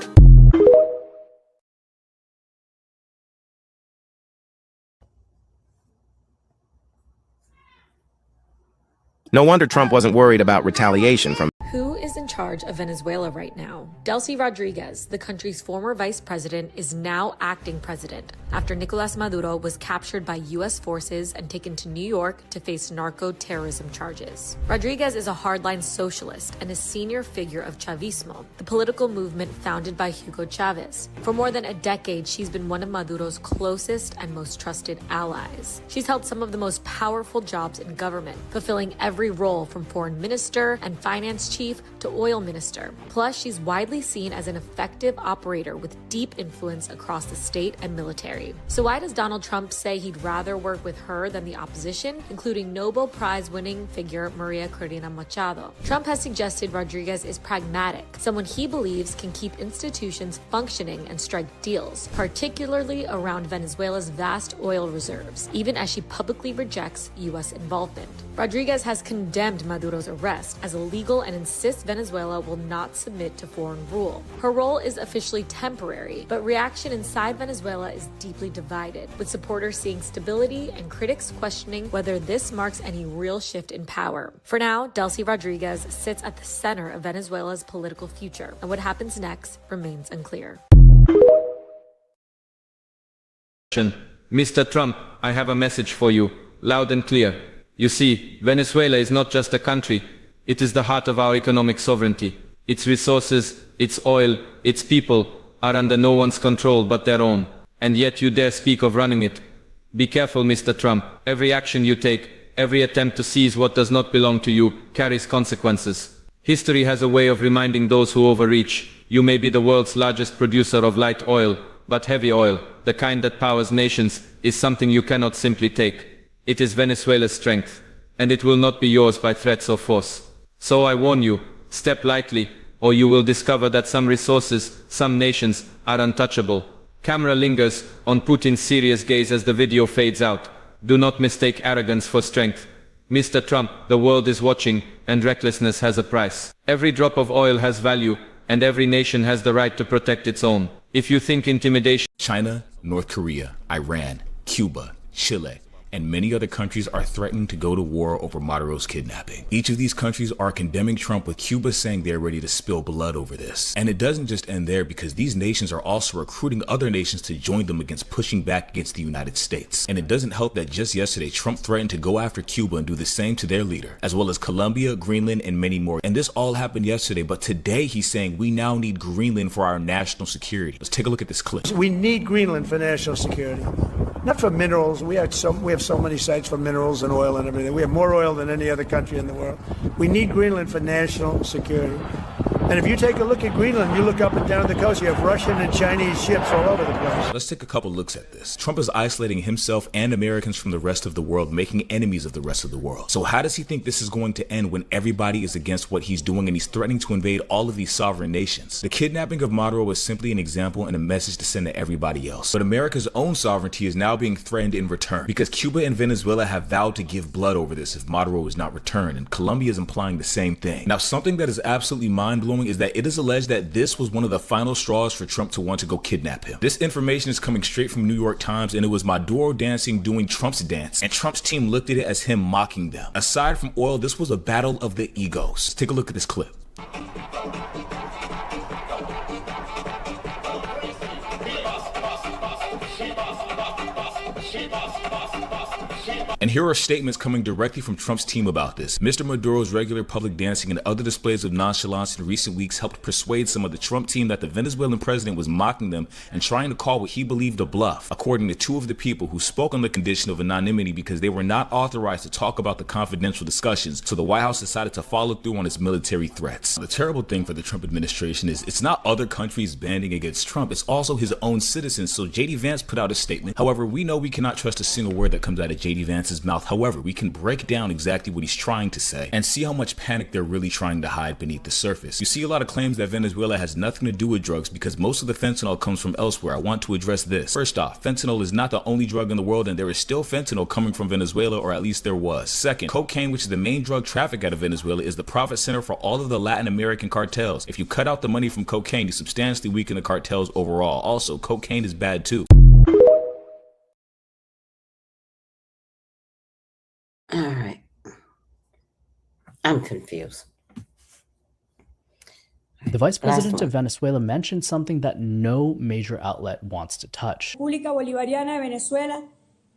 No wonder Trump wasn't worried about retaliation from Who is in charge of Venezuela right now? Delcy Rodriguez, the country's former vice president, is now acting president after Nicolas Maduro was captured by U.S. forces and taken to New York to face narco-terrorism charges. Rodriguez is a hardline socialist and a senior figure of Chavismo, the political movement founded by Hugo Chavez. For more than a decade, she's been one of Maduro's closest and most trusted allies. She's held some of the most powerful jobs in government, fulfilling every role from foreign minister and finance chief to oil minister. Plus, she's widely seen as an effective operator with deep influence across the state and military. So why does Donald Trump say he'd rather work with her than the opposition, including Nobel Prize-winning figure Maria Corina Machado? Trump has suggested Rodriguez is pragmatic, someone he believes can keep institutions functioning and strike deals, particularly around Venezuela's vast oil reserves, even as she publicly rejects U.S. involvement. Rodriguez has condemned Maduro's arrest as illegal and insists Venezuela will not submit to foreign rule. Her role is officially temporary, but reaction inside Venezuela is deeply divided, with supporters seeing stability and critics questioning whether this marks any real shift in power. For now, Delcy Rodriguez sits at the center of Venezuela's political future, and what happens next remains unclear. Mr. Trump, I have a message for you, loud and clear. You see, Venezuela is not just a country, it is the heart of our economic sovereignty. Its resources, its oil, its people are under no one's control but their own. And yet you dare speak of running it. Be careful, Mr. Trump. Every action you take, every attempt to seize what does not belong to you, carries consequences. History has a way of reminding those who overreach. You may be the world's largest producer of light oil, but heavy oil, the kind that powers nations, is something you cannot simply take. It is Venezuela's strength, and it will not be yours by threats or force. So I warn you, step lightly, or you will discover that some resources, some nations, are untouchable. Camera lingers on Putin's serious gaze as the video fades out. Do not mistake arrogance for strength. Mr. Trump, the world is watching, and recklessness has a price. Every drop of oil has value, and every nation has the right to protect its own. If you think intimidation... China, North Korea, Iran, Cuba, Chile, and many other countries are threatening to go to war over Maduro's kidnapping. Each of these countries are condemning Trump, with Cuba saying they're ready to spill blood over this. And it doesn't just end there, because these nations are also recruiting other nations to join them against pushing back against the United States. And it doesn't help that just yesterday, Trump threatened to go after Cuba and do the same to their leader, as well as Colombia, Greenland, and many more. And this all happened yesterday, but today he's saying we now need Greenland for our national security. Let's take a look at this clip. We need Greenland for national security. Not for minerals. We have so many sites for minerals and oil and everything. We have more oil than any other country in the world. We need Greenland for national security. And if you take a look at Greenland, you look up and down the coast, you have Russian and Chinese ships all over the place. Let's take a couple looks at this. Trump is isolating himself and Americans from the rest of the world, making enemies of the rest of the world. So how does he think this is going to end when everybody is against what he's doing and he's threatening to invade all of these sovereign nations? The kidnapping of Maduro was simply an example and a message to send to everybody else. But America's own sovereignty is now being threatened in return because Cuba and Venezuela have vowed to give blood over this if Maduro is not returned, and Colombia is implying the same thing. Now, something that is absolutely mind-blowing is that it is alleged that this was one of the final straws for Trump to want to go kidnap him. This information is coming straight from New York Times, and it was Maduro dancing doing Trump's dance, and Trump's team looked at it as him mocking them. Aside from oil, this was a battle of the egos. Take a look at this clip. And here are statements coming directly from Trump's team about this. Mr. Maduro's regular public dancing and other displays of nonchalance in recent weeks helped persuade some of the Trump team that the Venezuelan president was mocking them and trying to call what he believed a bluff, according to two of the people who spoke on the condition of anonymity because they were not authorized to talk about the confidential discussions, so the White House decided to follow through on its military threats. The terrible thing for the Trump administration is it's not other countries banding against Trump, it's also his own citizens. So J.D. Vance put out a statement. However, we know we cannot trust a single word that comes out of J.D. Vance's mouth. However, we can break down exactly what he's trying to say and see how much panic they're really trying to hide beneath the surface. You see a lot of claims that Venezuela has nothing to do with drugs because most of the fentanyl comes from elsewhere. I want to address this. First off, fentanyl is not the only drug in the world, and there is still fentanyl coming from Venezuela, or at least there was. Second, cocaine, which is the main drug traffic out of Venezuela, is the profit center for all of the Latin American cartels. If you cut out the money from cocaine, you substantially weaken the cartels overall. Also, cocaine is bad too. All right. I'm confused. The vice president of Venezuela mentioned something that no major outlet wants to touch. República Bolivariana de Venezuela,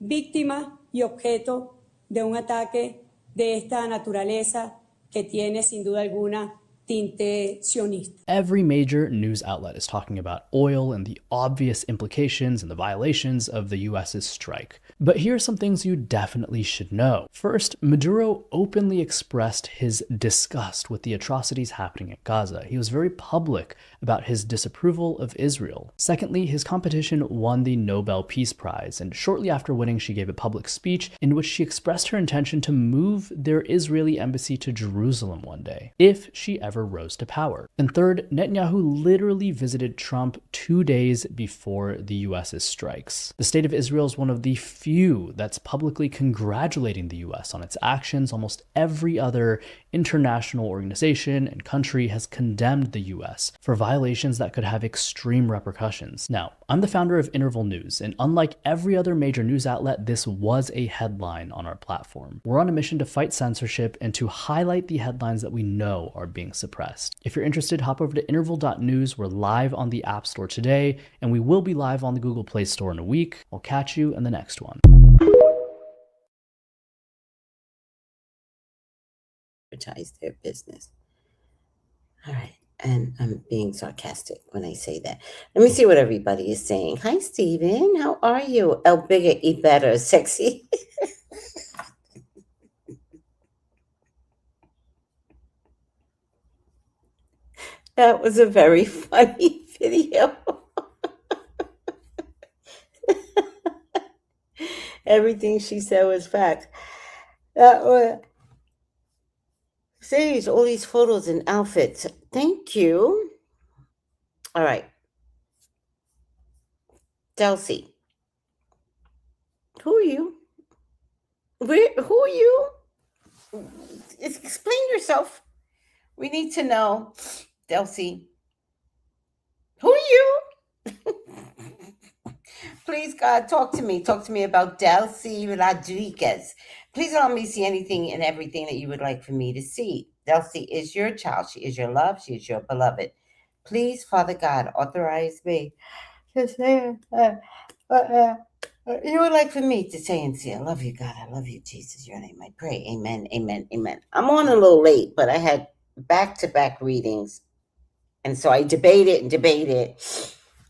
víctima y objeto de un ataque de esta naturaleza que tiene sin duda alguna tinte sionista. Every major news outlet is talking about oil and the obvious implications and the violations of the US's strike. But here are some things you definitely should know. First, Maduro openly expressed his disgust with the atrocities happening at Gaza. He was very public about his disapproval of Israel. Secondly, his competition won the Nobel Peace Prize, and shortly after winning, she gave a public speech in which she expressed her intention to move their Israeli embassy to Jerusalem one day, if she ever rose to power. And third, Netanyahu literally visited Trump 2 days before the US's strikes. The state of Israel is one of the few that's publicly congratulating the US on its actions. Almost every other international organization and country has condemned the US for violations that could have extreme repercussions. Now, I'm the founder of Interval News, and unlike every other major news outlet, this was a headline on our platform. We're on a mission to fight censorship and to highlight the headlines that we know are being suppressed. If you're interested, hop over to interval.news. We're live on the App Store today, and we will be live on the Google Play Store in a week. I'll catch you in the next one. Advertise their business. All right. And I'm being sarcastic when I say that. Let me see what everybody is saying. Hi, Steven. How are you? El bigger, eat better, sexy. That was a very funny video. Everything she said was fact. That was... Series, all these photos and outfits. Thank you. All right. Delcy. Who are you? Who are you? Explain yourself. We need to know. Delcy. Who are you? Please, God, talk to me. Talk to me about Delcy Rodriguez. Please allow me to see anything and everything that you would like for me to see. Delcy is your child. She is your love. She is your beloved. Please, Father God, authorize me to say you would like for me to say and see. I love you, God. I love you, Jesus. Your name I pray. Amen, amen, amen. I'm on a little late, but I had back-to-back readings. And so I debated.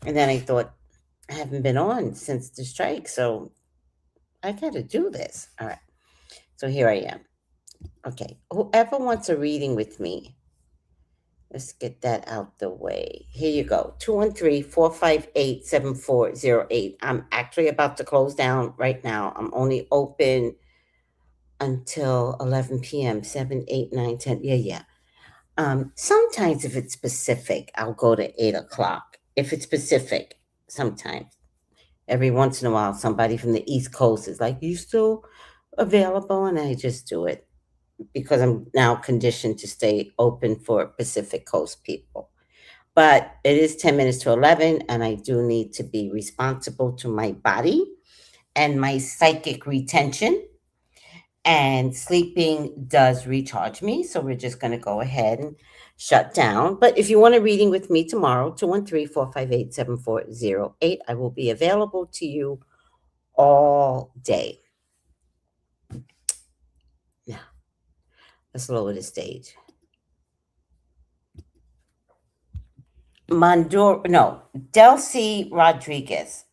And then I thought, I haven't been on since the strike, so I got to do this. All right. So here I am. Okay. Whoever wants a reading with me, Let's get that out the way. Here you go. 213-458-7408. I'm actually about to close down right now. I'm only open until 11 p.m. 7, 8, 9, 10. Yeah. Sometimes if it's specific, I'll go to 8 o'clock. If it's specific, sometimes. Every once in a while, somebody from the East Coast is like, "You still available?" And I just do it because I'm now conditioned to stay open for Pacific Coast people. But it is 10 minutes to 11, and I do need to be responsible to my body and my psychic retention. And sleeping does recharge me. So we're just going to go ahead and shut down. But if you want a reading with me tomorrow, 213-458-7408, I will be available to you all day. Now, let's lower the stage. Delcy Rodriguez.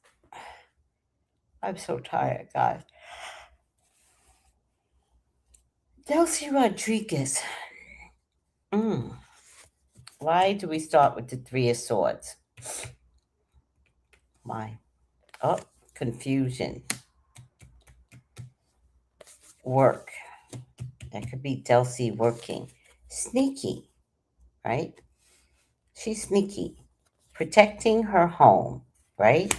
I'm so tired, guys. Delcy Rodriguez. Why do we start with the Three of Swords? Why? Oh, confusion. Work. That could be Delcy working. Sneaky, right? She's sneaky. Protecting her home, right?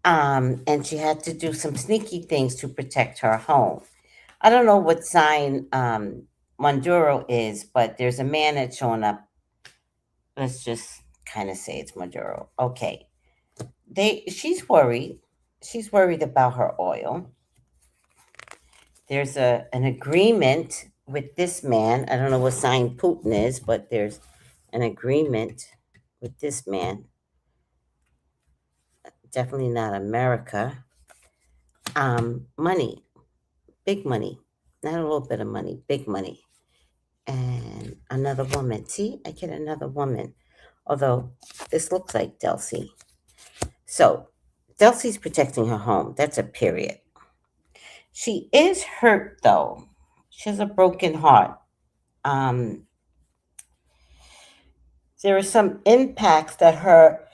And she had to do some sneaky things to protect her home. I don't know what sign Maduro is, but there's a man that's showing up. Let's just kind of say it's Maduro. Okay. She's worried. She's worried about her oil. There's an agreement with this man. I don't know what sign Putin is, but there's an agreement with this man. Definitely not America. Money. Big money. Not a little bit of money. Big money. And another woman. See, I get another woman. Although this looks like Delcy. So Delcy's protecting her home. That's a period. She is hurt though. She has a broken heart. There are some impacts that her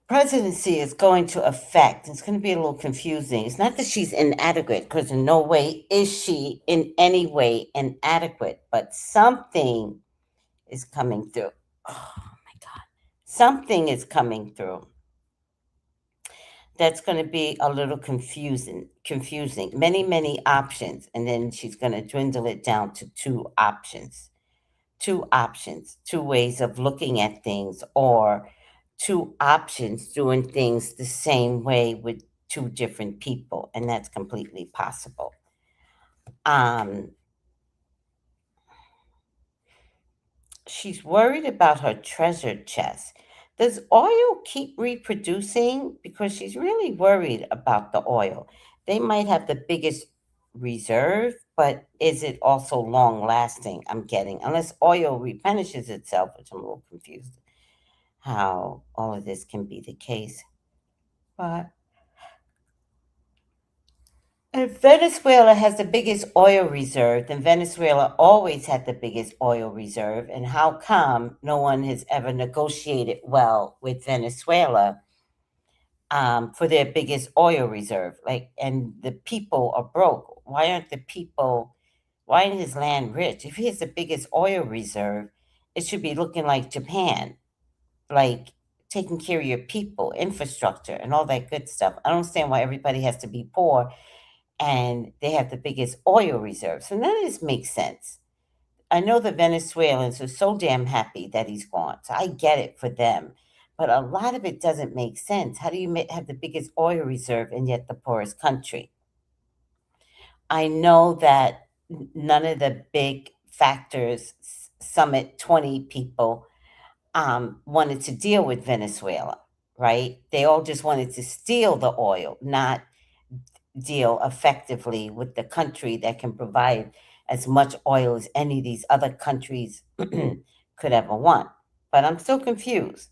presidency is going to affect. It's going to be a little confusing. It's not that she's inadequate, because in no way is she in any way inadequate, but something is coming through. Oh my God. Something is coming through that's going to be a little confusing. Many options, and then she's going to dwindle it down to two options. Two ways of looking at things, or two options doing things the same way with two different people, and that's completely possible. She's worried about her treasure chest. Does oil keep reproducing? Because she's really worried about the oil. They might have the biggest reserve, but is it also long lasting? I'm getting, unless oil replenishes itself, which I'm a little confused how all of this can be the case. But if Venezuela has the biggest oil reserve, then Venezuela always had the biggest oil reserve. And how come no one has ever negotiated well with Venezuela for their biggest oil reserve? And the people are broke. Why isn't his land rich? If he has the biggest oil reserve, it should be looking like Japan, like taking care of your people, infrastructure, and all that good stuff. I don't understand why everybody has to be poor and they have the biggest oil reserves. So none of this makes sense. I know the Venezuelans are so damn happy that he's gone. So I get it for them. But a lot of it doesn't make sense. How do you have the biggest oil reserve and yet the poorest country? I know that none of the big factors, Summit 20 people, wanted to deal with Venezuela, right? They all just wanted to steal the oil, not deal effectively with the country that can provide as much oil as any of these other countries could ever want. But I'm still confused.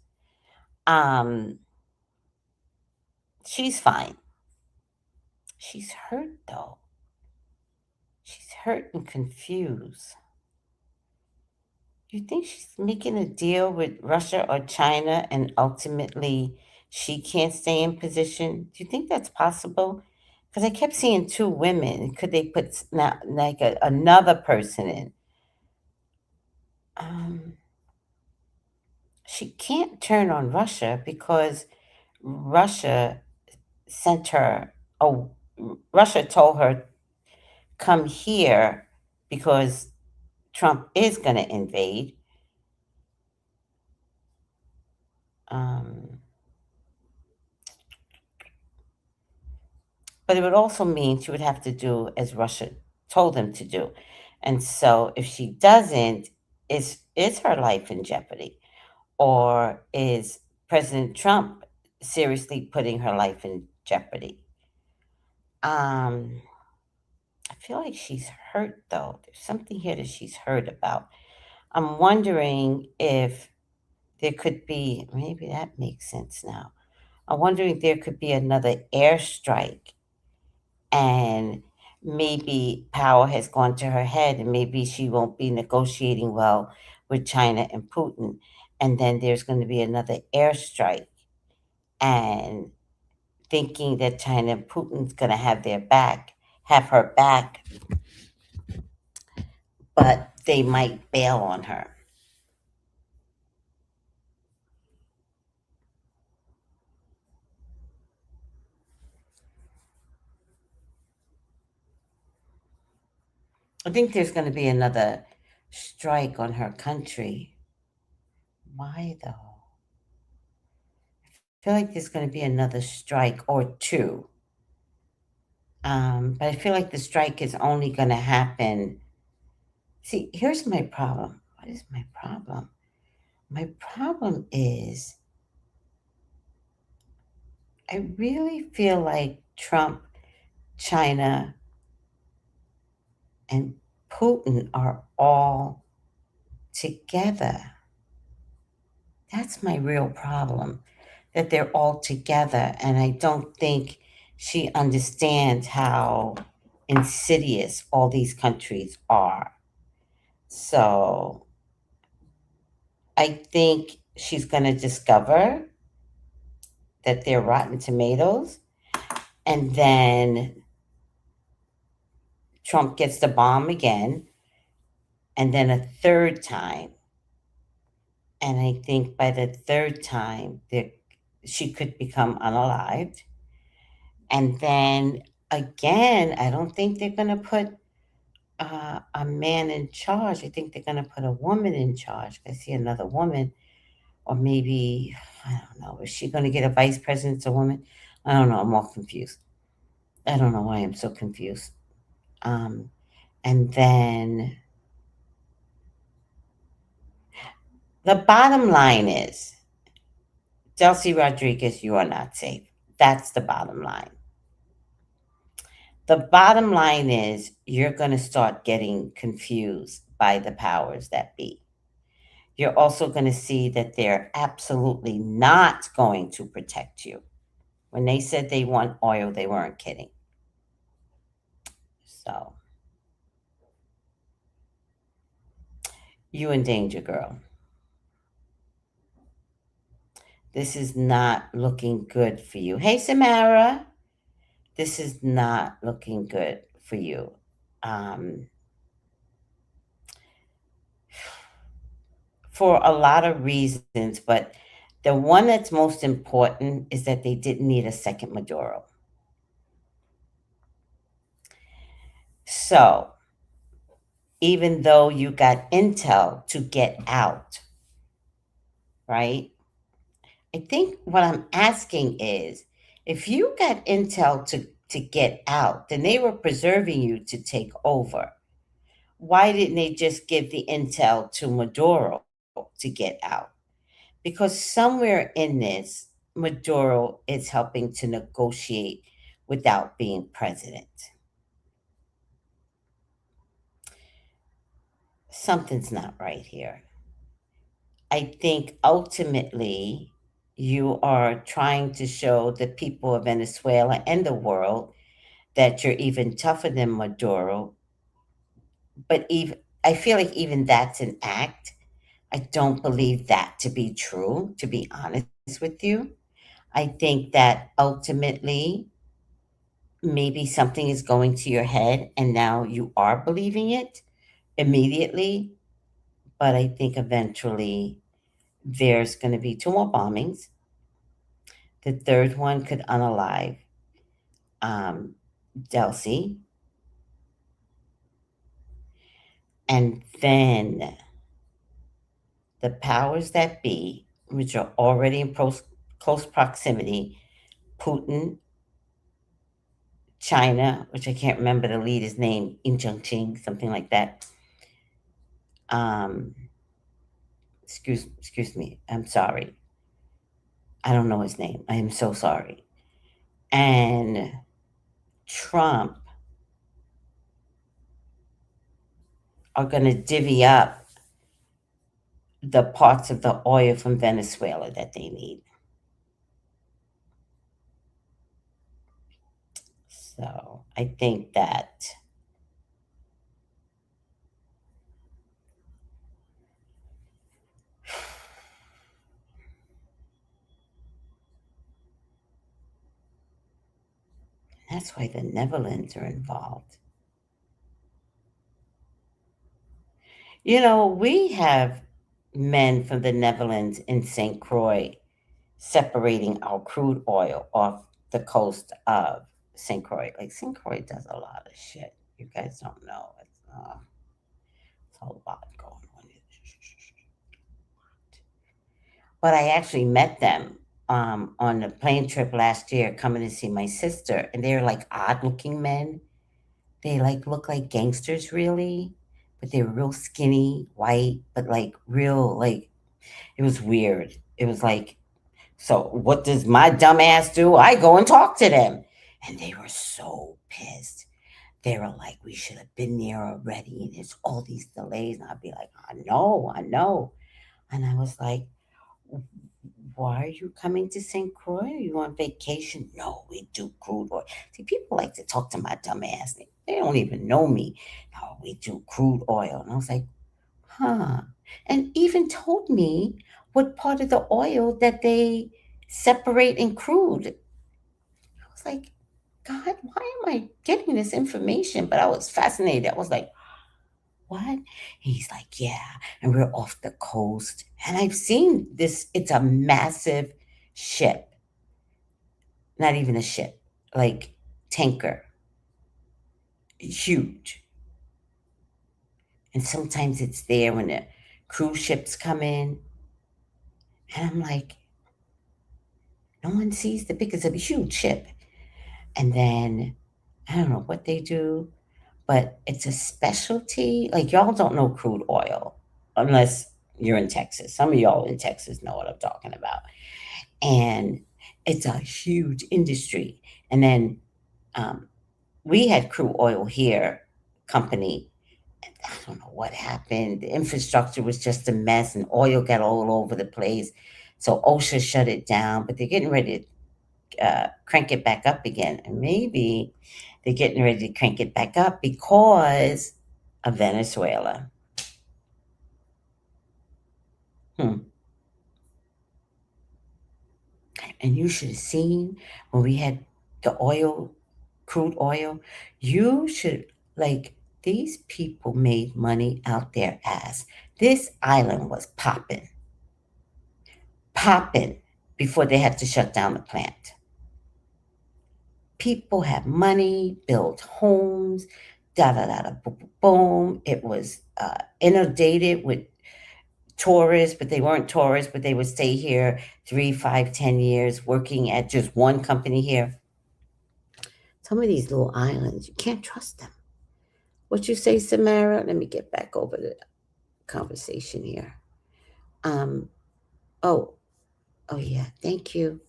She's fine. She's hurt though. She's hurt and confused. Do you think she's making a deal with Russia or China and ultimately she can't stay in position? Do you think that's possible? Because I kept seeing two women. Could they put now like another person in? Um, she can't turn on Russia because Russia sent her. Oh, Russia told her come here because Trump is going to invade. Um, but it would also mean she would have to do as Russia told them to do. And so if she doesn't, is her life in jeopardy? Or is President Trump seriously putting her life in jeopardy? Um, I feel like she's hurt though. There's something here that she's hurt about. I'm wondering if there could be, maybe that makes sense now. I'm wondering if there could be another airstrike and maybe power has gone to her head and maybe she won't be negotiating well with China and Putin. And then there's going to be another airstrike and thinking that China and Putin's going to have her back, but they might bail on her. I think there's going to be another strike on her country. Why though? I feel like there's going to be another strike or two. But I feel like the strike is only going to happen. See, here's my problem. What is my problem? My problem is I really feel like Trump, China, and Putin are all together. That's my real problem, that they're all together. And I don't think she understands how insidious all these countries are. So I think she's going to discover that they're rotten tomatoes. And then Trump gets the bomb again. And then a third time. And I think by the third time, she could become unalived. And then again, I don't think they're going to put a man in charge. I think they're going to put a woman in charge. I see another woman, or maybe, I don't know, is she going to get a vice president, a woman? I don't know. I'm all confused. I don't know why I'm so confused. And then the bottom line is, Delcy Rodriguez, you are not safe. That's the bottom line. The bottom line is you're going to start getting confused by the powers that be. You're also going to see that they're absolutely not going to protect you. When they said they want oil, they weren't kidding. So, you in danger, girl. This is not looking good for you. Hey, Samara. This is not looking good for you. For a lot of reasons, but the one that's most important is that they didn't need a second Maduro. So, even though you got intel to get out, right? I think what I'm asking is if you got intel to get out, then they were preserving you to take over. Why didn't they just give the intel to Maduro to get out? Because somewhere in this, Maduro is helping to negotiate without being president. Something's not right here. I think ultimately you are trying to show the people of Venezuela and the world that you're even tougher than Maduro. But even I feel like even that's an act I don't believe that to be true, to be honest with you. I think that ultimately, maybe something is going to your head and now you are believing it immediately. But I think eventually there's going to be two more bombings. The third one could unalive Delcy. And then the powers that be, which are already in close proximity, Putin, China, which I can't remember the leader's name, In Ching, something like that. Excuse me. I'm sorry. I don't know his name. I am so sorry. And Trump are going to divvy up the parts of the oil from Venezuela that they need. So I think that that's why the Netherlands are involved. You know, we have men from the Netherlands in St. Croix separating our crude oil off the coast of St. Croix. Like, St. Croix does a lot of shit. You guys don't know. It's a lot going on. But I actually met them on a plane trip last year coming to see my sister. And they're like odd looking men. They like look like gangsters, really. But they were real skinny, white, but like real, like, it was weird. It was like, so what does my dumb ass do? I go and talk to them. And they were so pissed. They were like, we should have been there already. And there's all these delays. And I'd be like, I know. And I was like, why are you coming to St. Croix? Are you on vacation? No, we do crude oil. See, people like to talk to my dumb ass. They don't even know me. No, we do crude oil. And I was like, huh. And even told me what part of the oil that they separate in crude. I was like, God, why am I getting this information? But I was fascinated. I was like, what? He's like, yeah. And we're off the coast. And I've seen this. It's a massive ship. Not even a ship, like tanker. Huge. And sometimes it's there when the cruise ships come in. And I'm like, no one sees the because of a huge ship. And then I don't know what they do, but it's a specialty. Like, y'all don't know crude oil unless you're in Texas. Some of y'all in Texas know what I'm talking about. And it's a huge industry. And then we had crude oil here company. I don't know what happened. The infrastructure was just a mess and oil got all over the place. So OSHA shut it down, but they're getting ready to crank it back up again. And maybe they're getting ready to crank it back up because of Venezuela. And you should have seen when we had the oil, crude oil. You should, like, these people made money out their ass. This island was popping before they had to shut down the plant. People had money, built homes, boom. It was inundated with tourists, but they weren't tourists, but they would stay here 3, 5, 10 years working at just one company here. Some of these little islands, you can't trust them. What you say, Samara? Let me get back over the conversation here. Oh yeah, thank you.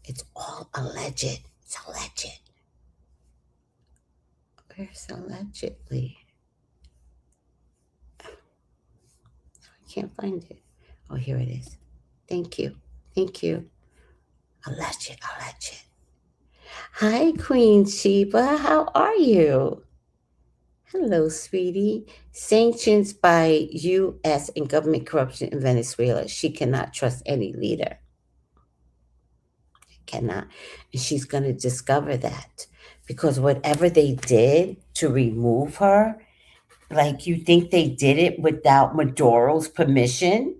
It's all alleged. It's alleged. Where's allegedly? I can't find it. Oh, here it is. Thank you. Alleged. Hi, Queen Sheba. How are you? Hello, sweetie. Sanctions by U.S. and government corruption in Venezuela. She cannot trust any leader. Cannot. And she's going to discover that because whatever they did to remove her, like you think they did it without Maduro's permission?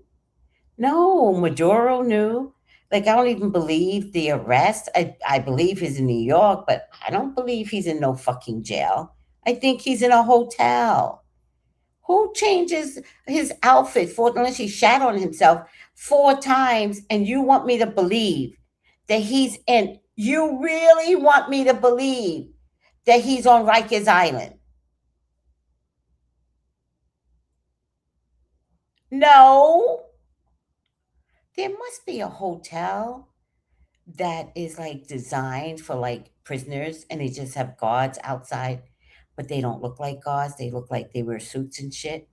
No, Maduro knew. Like, I don't even believe the arrest. I believe he's in New York, but I don't believe he's in no fucking jail. I think he's in a hotel. Who changes his outfit unless he shat on himself 4 times and you want me to believe that he's in? You really want me to believe that he's on Rikers Island? No. There must be a hotel that is like designed for like prisoners and they just have guards outside, but they don't look like guards. They look like they wear suits and shit.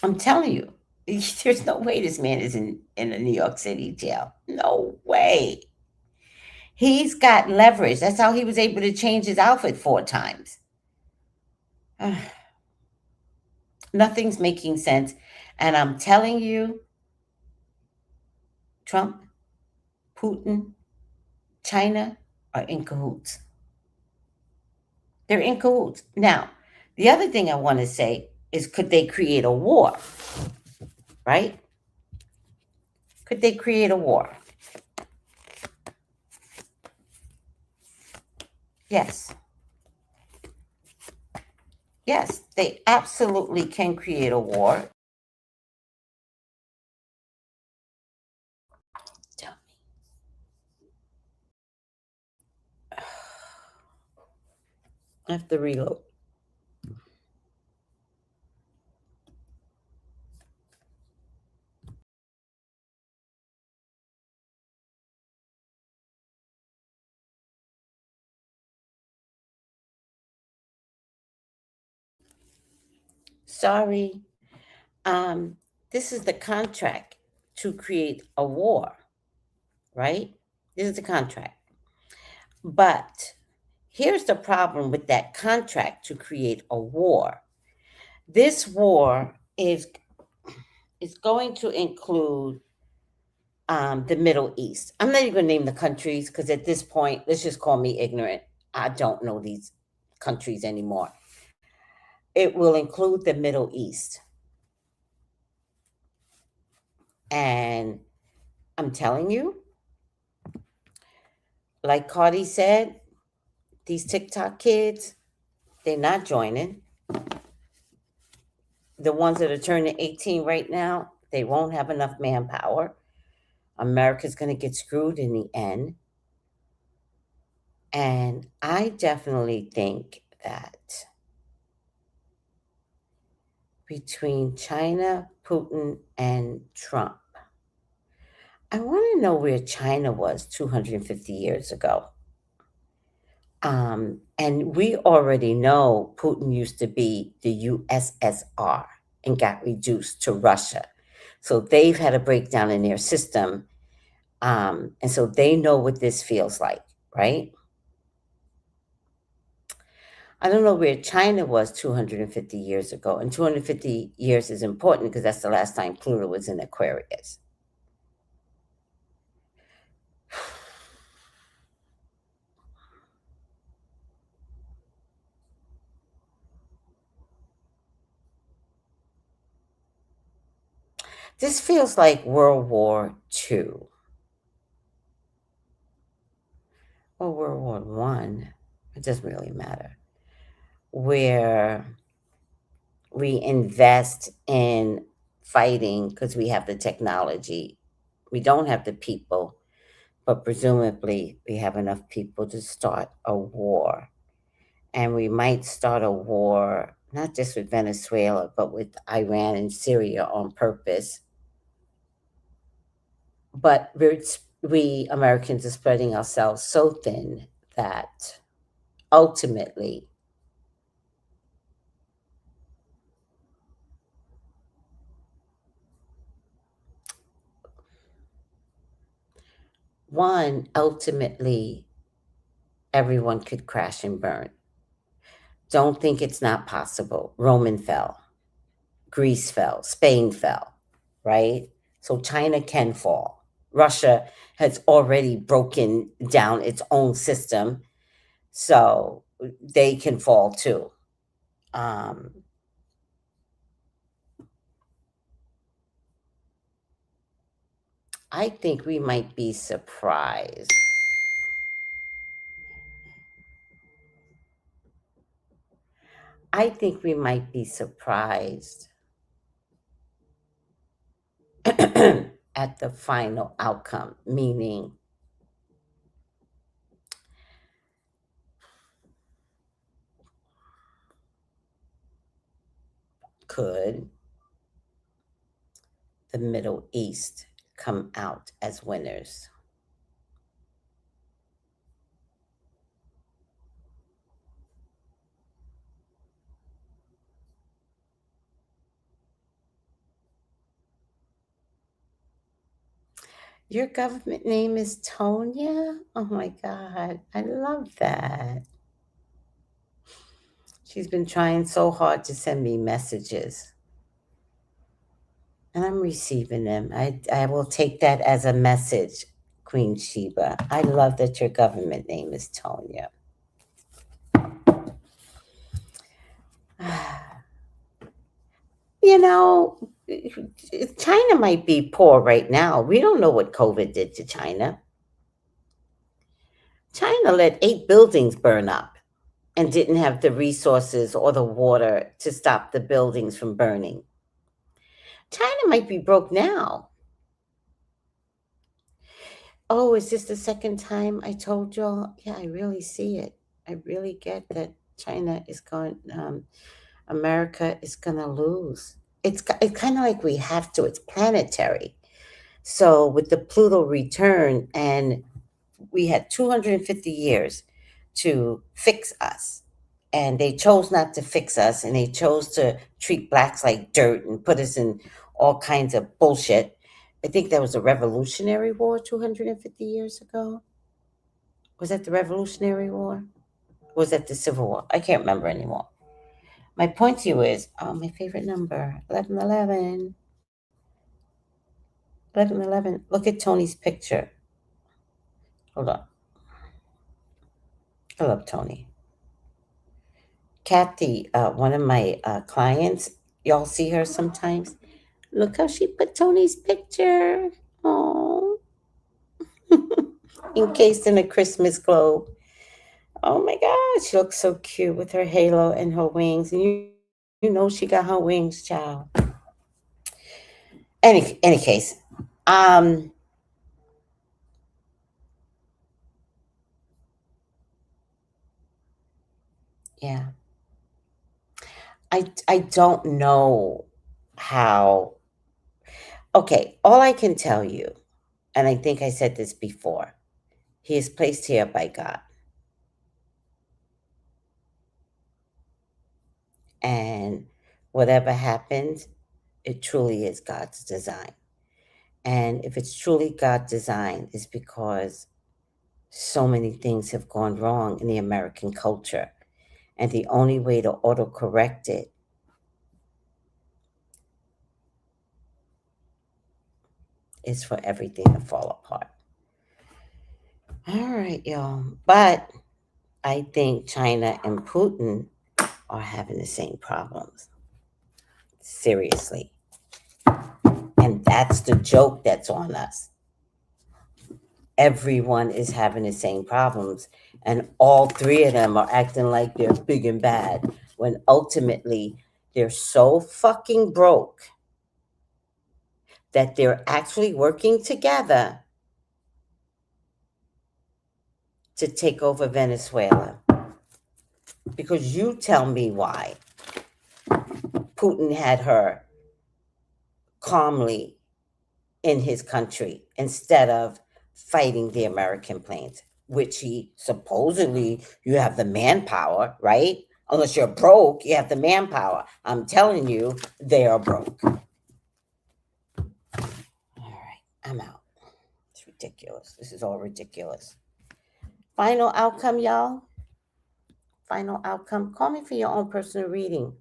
I'm telling you, there's no way this man is in a New York City jail. No way. He's got leverage. That's how he was able to change his outfit 4 times. Nothing's making sense. And I'm telling you, Trump, Putin, China are in cahoots. They're in cahoots. Now, the other thing I want to say is could they create a war? Right? Could they create a war? Yes. Yes, they absolutely can create a war. Tell me. I have to reload. Sorry. This is the contract to create a war, right? This is the contract. But here's the problem with that contract to create a war. This war is going to include the Middle East. I'm not even going to name the countries because at this point, let's just call me ignorant. I don't know these countries anymore. It will include the Middle East. And I'm telling you, like Cardi said, these TikTok kids, they're not joining. The ones that are turning 18 right now, they won't have enough manpower. America's going to get screwed in the end. And I definitely think that between China, Putin, and Trump, I want to know where China was 250 years ago. And we already know Putin used to be the USSR and got reduced to Russia. So they've had a breakdown in their system. And so they know what this feels like, right? I don't know where China was 250 years ago. And 250 years is important because that's the last time Pluto was in Aquarius. This feels like World War II or World War One. It doesn't really matter. Where we invest in fighting because we have the technology. We don't have the people, but presumably we have enough people to start a war. And we might start a war, not just with Venezuela, but with Iran and Syria on purpose. But we Americans are spreading ourselves so thin that ultimately ultimately everyone could crash and burn. Don't think it's not possible. Rome fell, Greece fell, Spain fell, right? So China can fall. Russia has already broken down its own system, so they can fall too. Um, I think we might be surprised. I think we might be surprised at the final outcome, meaning could the Middle East come out as winners? Your government name is Tonya? Oh my God, I love that. She's been trying so hard to send me messages, and I'm receiving them. I will take that as a message, Queen Sheba. I love that your government name is Tonya. You know, China might be poor right now. We don't know what COVID did to China. China let 8 buildings burn up and didn't have the resources or the water to stop the buildings from burning. China might be broke now. Oh, is this the second time I told y'all? Yeah, I really see it. I really get that China is going, America is going to lose. It's kind of like we have to. It's planetary. So with the Pluto return, and we had 250 years to fix us, and they chose not to fix us, and they chose to treat blacks like dirt and put us in all kinds of bullshit. I think there was a Revolutionary War 250 years ago. Was that the Revolutionary War? Or was that the Civil War? I can't remember anymore. My point to you is, oh, my favorite number, 1111. 1111. Look at Tony's picture. Hold on. I love Tony. Kathy, one of my clients, y'all see her sometimes. Look how she put Tony's picture. Oh, encased in a Christmas globe. Oh my God, she looks so cute with her halo and her wings. And you know she got her wings, child. Any case, yeah. I don't know how. Okay, all I can tell you, and I think I said this before, he is placed here by God. And whatever happens, it truly is God's design. And if it's truly God's design, it's because so many things have gone wrong in the American culture. And the only way to autocorrect it is for everything to fall apart. All right, y'all. But I think China and Putin are having the same problems. Seriously. And that's the joke that's on us. Everyone is having the same problems, and all three of them are acting like they're big and bad, when ultimately they're so fucking broke that they're actually working together to take over Venezuela. Because you tell me why Putin had her calmly in his country instead of fighting the American planes, which he supposedly, you have the manpower, right? Unless you're broke, you have the manpower. I'm telling you, they are broke. All right, I'm out. It's ridiculous. This is all ridiculous. Final outcome, y'all. Final outcome. Call me for your own personal reading.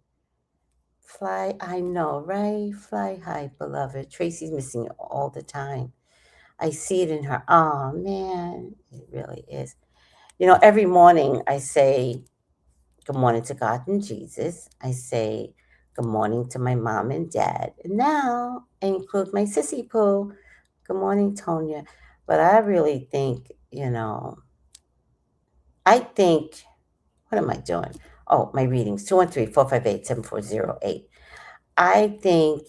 Fly, I know, right? Fly high, beloved. Tracy's missing you all the time. I see it in her. Oh, man, it really is. Every morning I say, good morning to God and Jesus. I say, good morning to my mom and dad. And now I include my sissy poo. Good morning, Tonya. But I really think, what am I doing? Oh, my readings, 213-458-7408. I think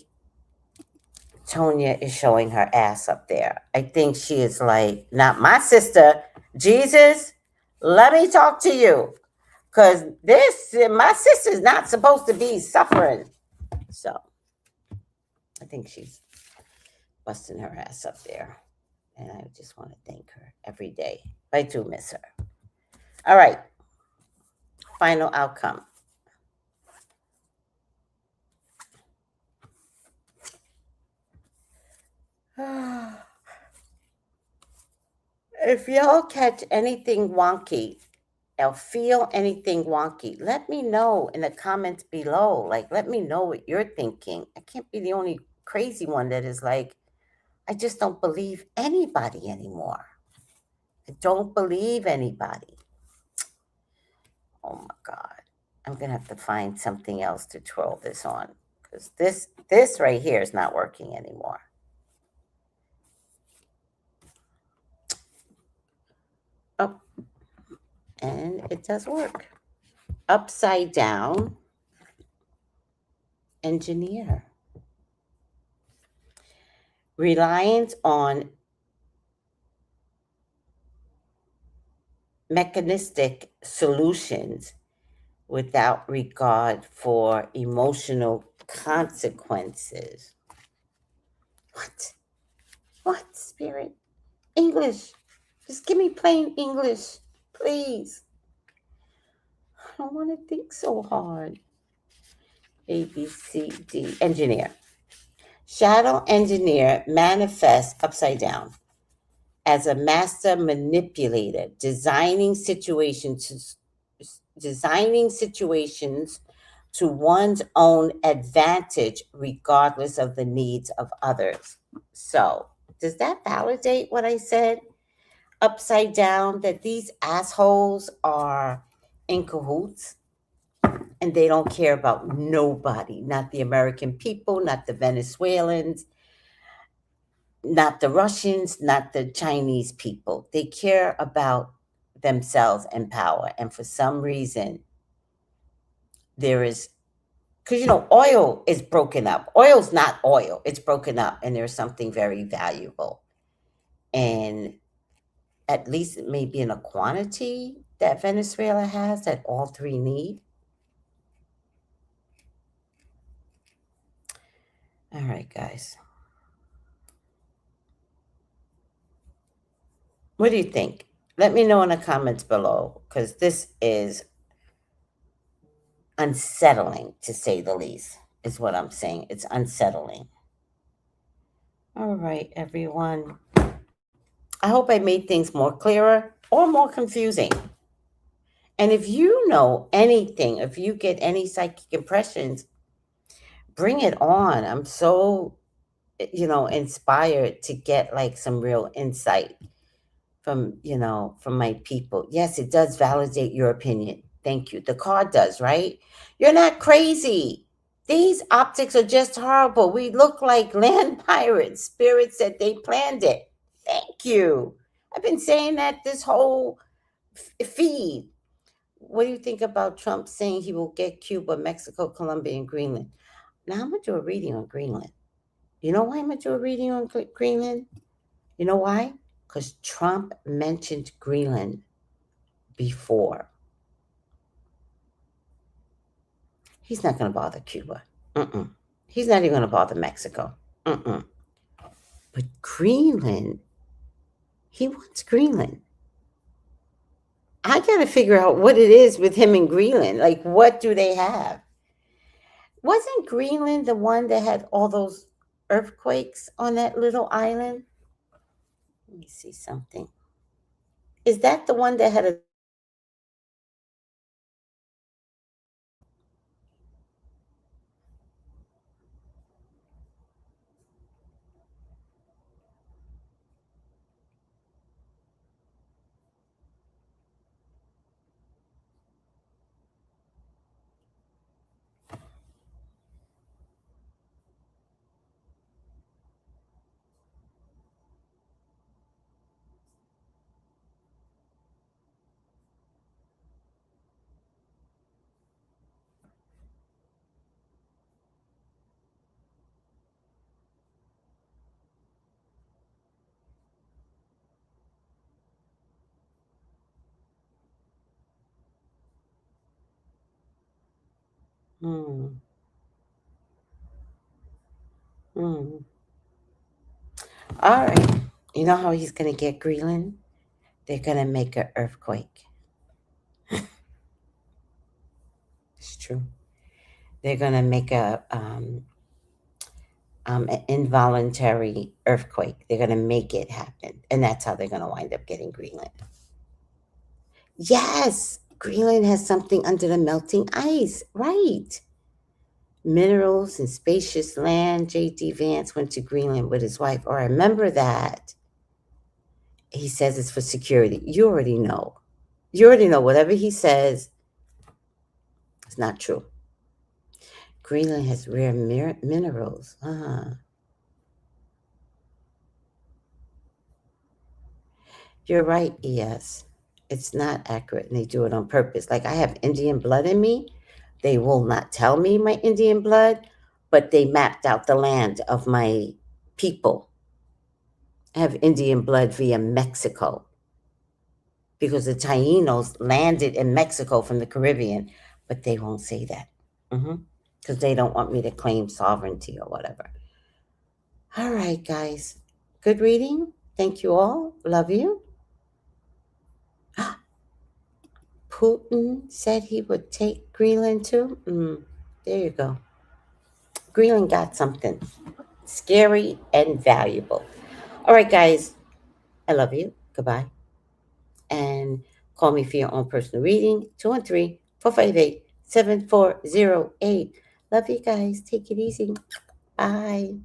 Tonya is showing her ass up there. I think she is like, not my sister. Jesus, let me talk to you. Because my sister's not supposed to be suffering. So I think she's busting her ass up there. And I just want to thank her every day. I do miss her. All right. Final outcome. If y'all catch anything wonky or feel anything wonky, let me know in the comments below. Like, let me know what you're thinking. I can't be the only crazy one that is like, I just don't believe anybody anymore. I don't believe anybody. Oh my God. I'm going to have to find something else to twirl this on, because this right here is not working anymore. Oh, and it does work. Upside down, engineer. Reliance on mechanistic solutions without regard for emotional consequences. What, Spirit? English. Just give me plain English, please. I don't want to think so hard. A, B, C, D. Engineer. Shadow engineer manifests upside down as a master manipulator, designing situations to one's own advantage, regardless of the needs of others. So, does that validate what I said? Upside down, that these assholes are in cahoots and they don't care about nobody, not the American people, not the Venezuelans, not the Russians, not the Chinese people. They care about themselves and power. And for some reason, there is, because, oil is broken up. Oil's not oil. It's broken up, and there's something very valuable. And at least it may be in a quantity that Venezuela has that all three need. All right, guys. What do you think? Let me know in the comments below, because this is unsettling, to say the least, is what I'm saying. It's unsettling. All right, everyone. I hope I made things more clearer or more confusing. And if you know anything, if you get any psychic impressions, bring it on. I'm so, inspired to get like some real insight from my people. Yes, it does validate your opinion. Thank you. The card does, right? You're not crazy. These optics are just horrible. We look like land pirates. Spirit said they planned it. Thank you. I've been saying that this whole feed. What do you think about Trump saying he will get Cuba, Mexico, Colombia, and Greenland? Now I'm going to do a reading on Greenland. You know why I'm going to do a reading on Greenland? You know why? Because Trump mentioned Greenland before. He's not going to bother Cuba. He's not even going to bother Mexico. But Greenland, he wants Greenland. I got to figure out what it is with him and Greenland. Like, what do they have? Wasn't Greenland the one that had all those earthquakes on that little island? Let me see something. Is that the one that had a Hmm. Hmm. All right. You know how he's going to get Greenland? They're going to make an earthquake. It's true. They're going to make an involuntary earthquake. They're going to make it happen. And that's how they're going to wind up getting Greenland. Yes, Greenland has something under the melting ice. Right. Minerals and spacious land. J.D. Vance went to Greenland with his wife. Oh, I remember that. He says it's for security. You already know. You already know whatever he says, it's not true. Greenland has rare minerals. You're right, ES. It's not accurate, and they do it on purpose. Like, I have Indian blood in me. They will not tell me my Indian blood, but they mapped out the land of my people. I have Indian blood via Mexico because the Taínos landed in Mexico from the Caribbean, but they won't say that because they don't want me to claim sovereignty or whatever. All right, guys. Good reading. Thank you all. Love you. Putin said he would take Greenland too. There you go. Greenland got something scary and valuable. All right, guys. I love you. Goodbye. And call me for your own personal reading. 213-458-7408. Love you guys. Take it easy. Bye.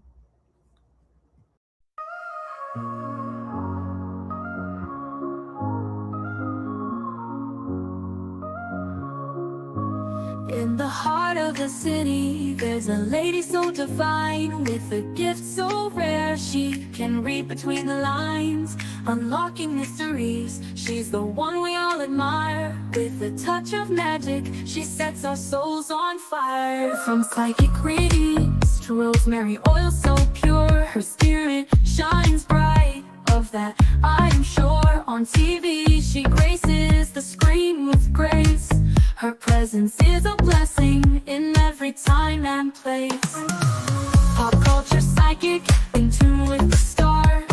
In the heart of the city, there's a lady so divine, with a gift so rare she can read between the lines, unlocking mysteries. She's the one we all admire. With a touch of magic, she sets our souls on fire. From psychic readings to rosemary oil so pure, her spirit shines bright. Of that I'm sure. On TV she graces the screen with grace. Her presence is a blessing in every time and place. Pop culture psychic, in tune with the stars.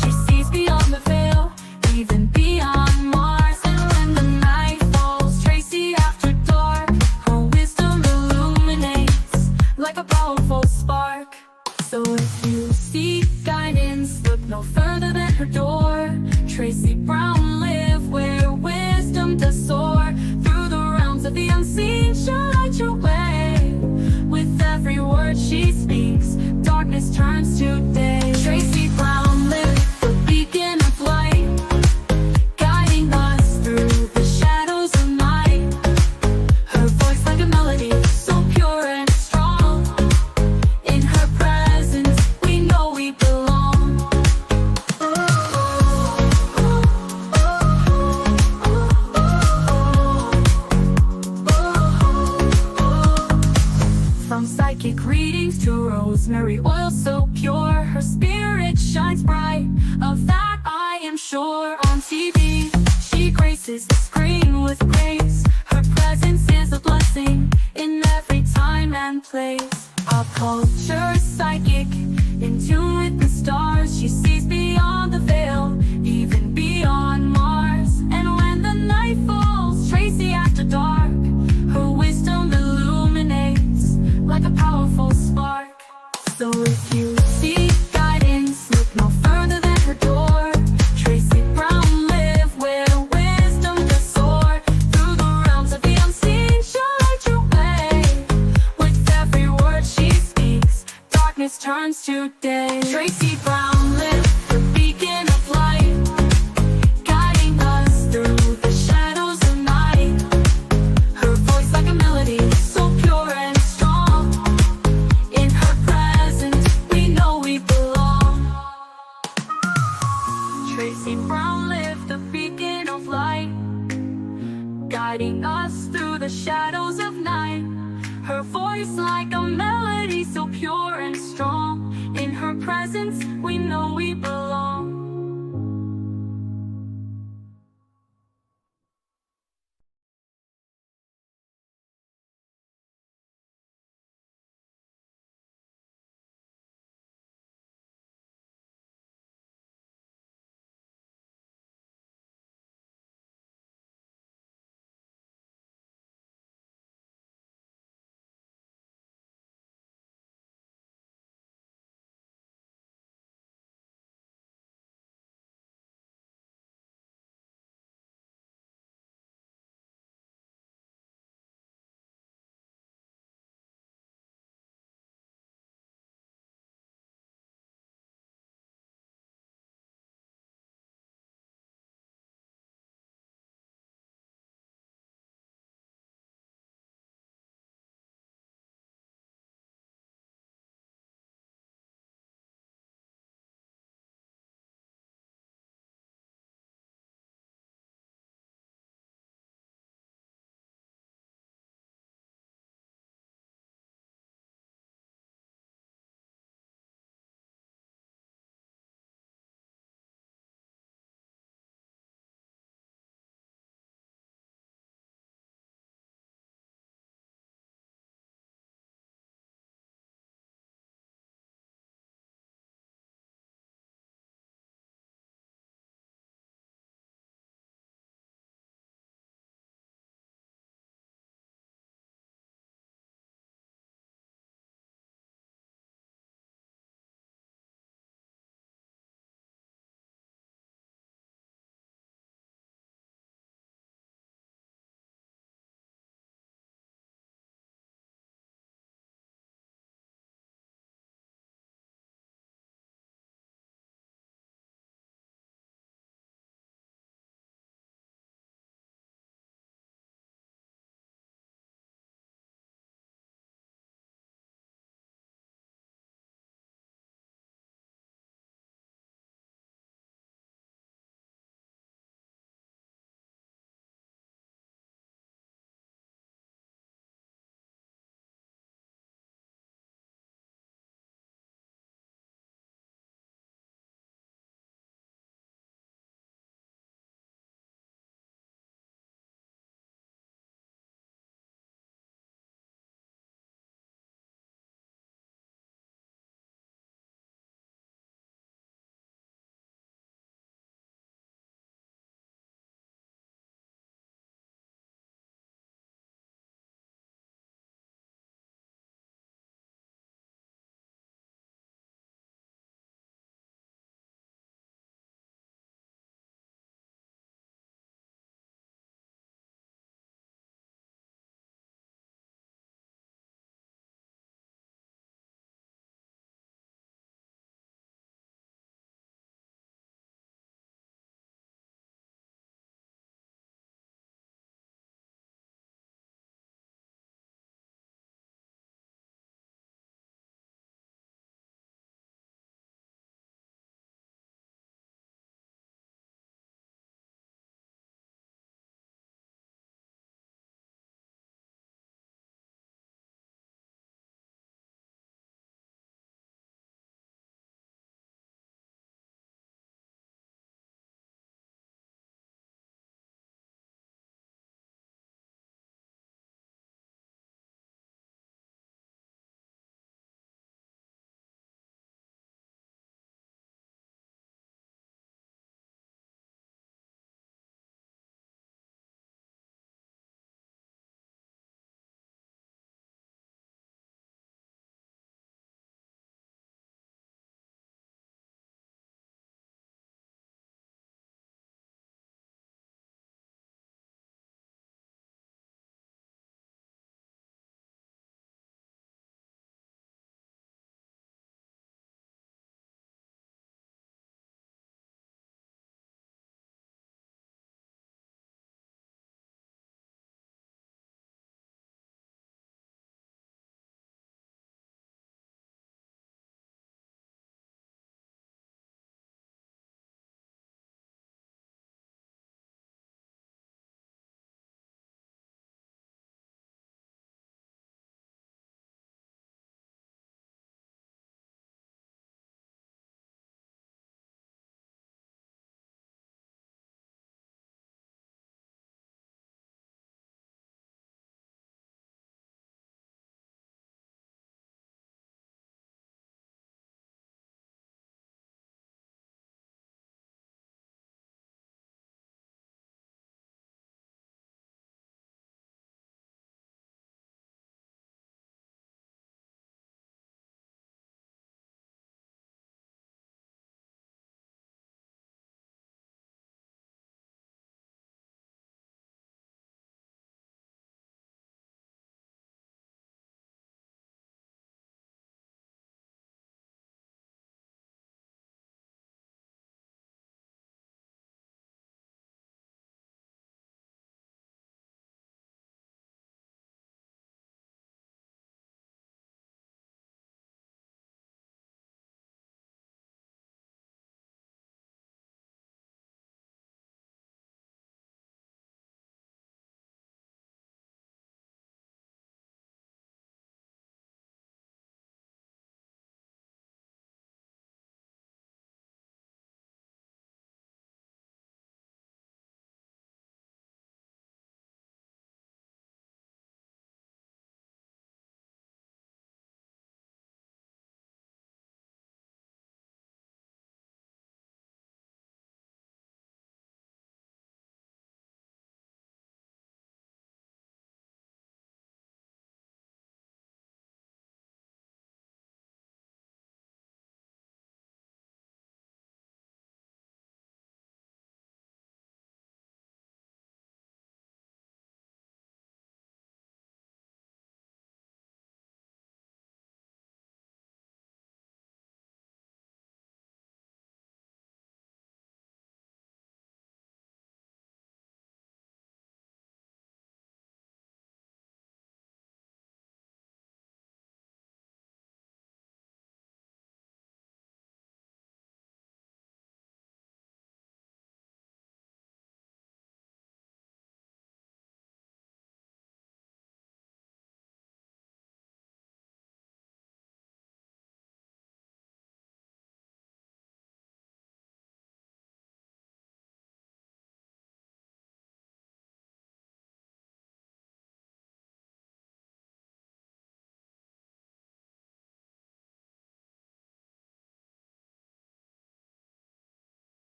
She sees beyond the veil, even beyond Mars. And when the night falls, Tracy after dark, her wisdom illuminates like a powerful spark. So if you seek guidance, look no further than her door. Tracy Brown live where wisdom does soar. Through the realms of the unseen, she'll light your way. With every word she speaks, darkness turns to day. Tracy Brown live, the beacon of light, guiding us through the shadows of night. Her voice like a melody, so pure and strong. In her presence, we know we belong. From psychic readings to rosemary oil so pure, her spirit shines bright. Of that I am sure. On TV, she graces the screen with grace. Her presence is a blessing in every time and place. Pop culture psychic, in tune with the stars. She sees beyond the veil, even beyond Mars. And when the night falls, Tracy after dark, her wisdom illuminates like a powerful spark. So if you seek guidance, look no further than her door. Tracy Brown live where wisdom does soar. Through the realms of the unseen, she'll light your way. With every word she speaks, darkness turns to day. Tracy Brown live, the beacon of light, guiding us through the shadows of night. Her voice like a melody, so pure and strong. In her presence, we know we belong. Tracy Brown live, the beacon of light, guiding us through the shadows of night. Her voice like a melody, so pure and strong. In her presence, we know we belong.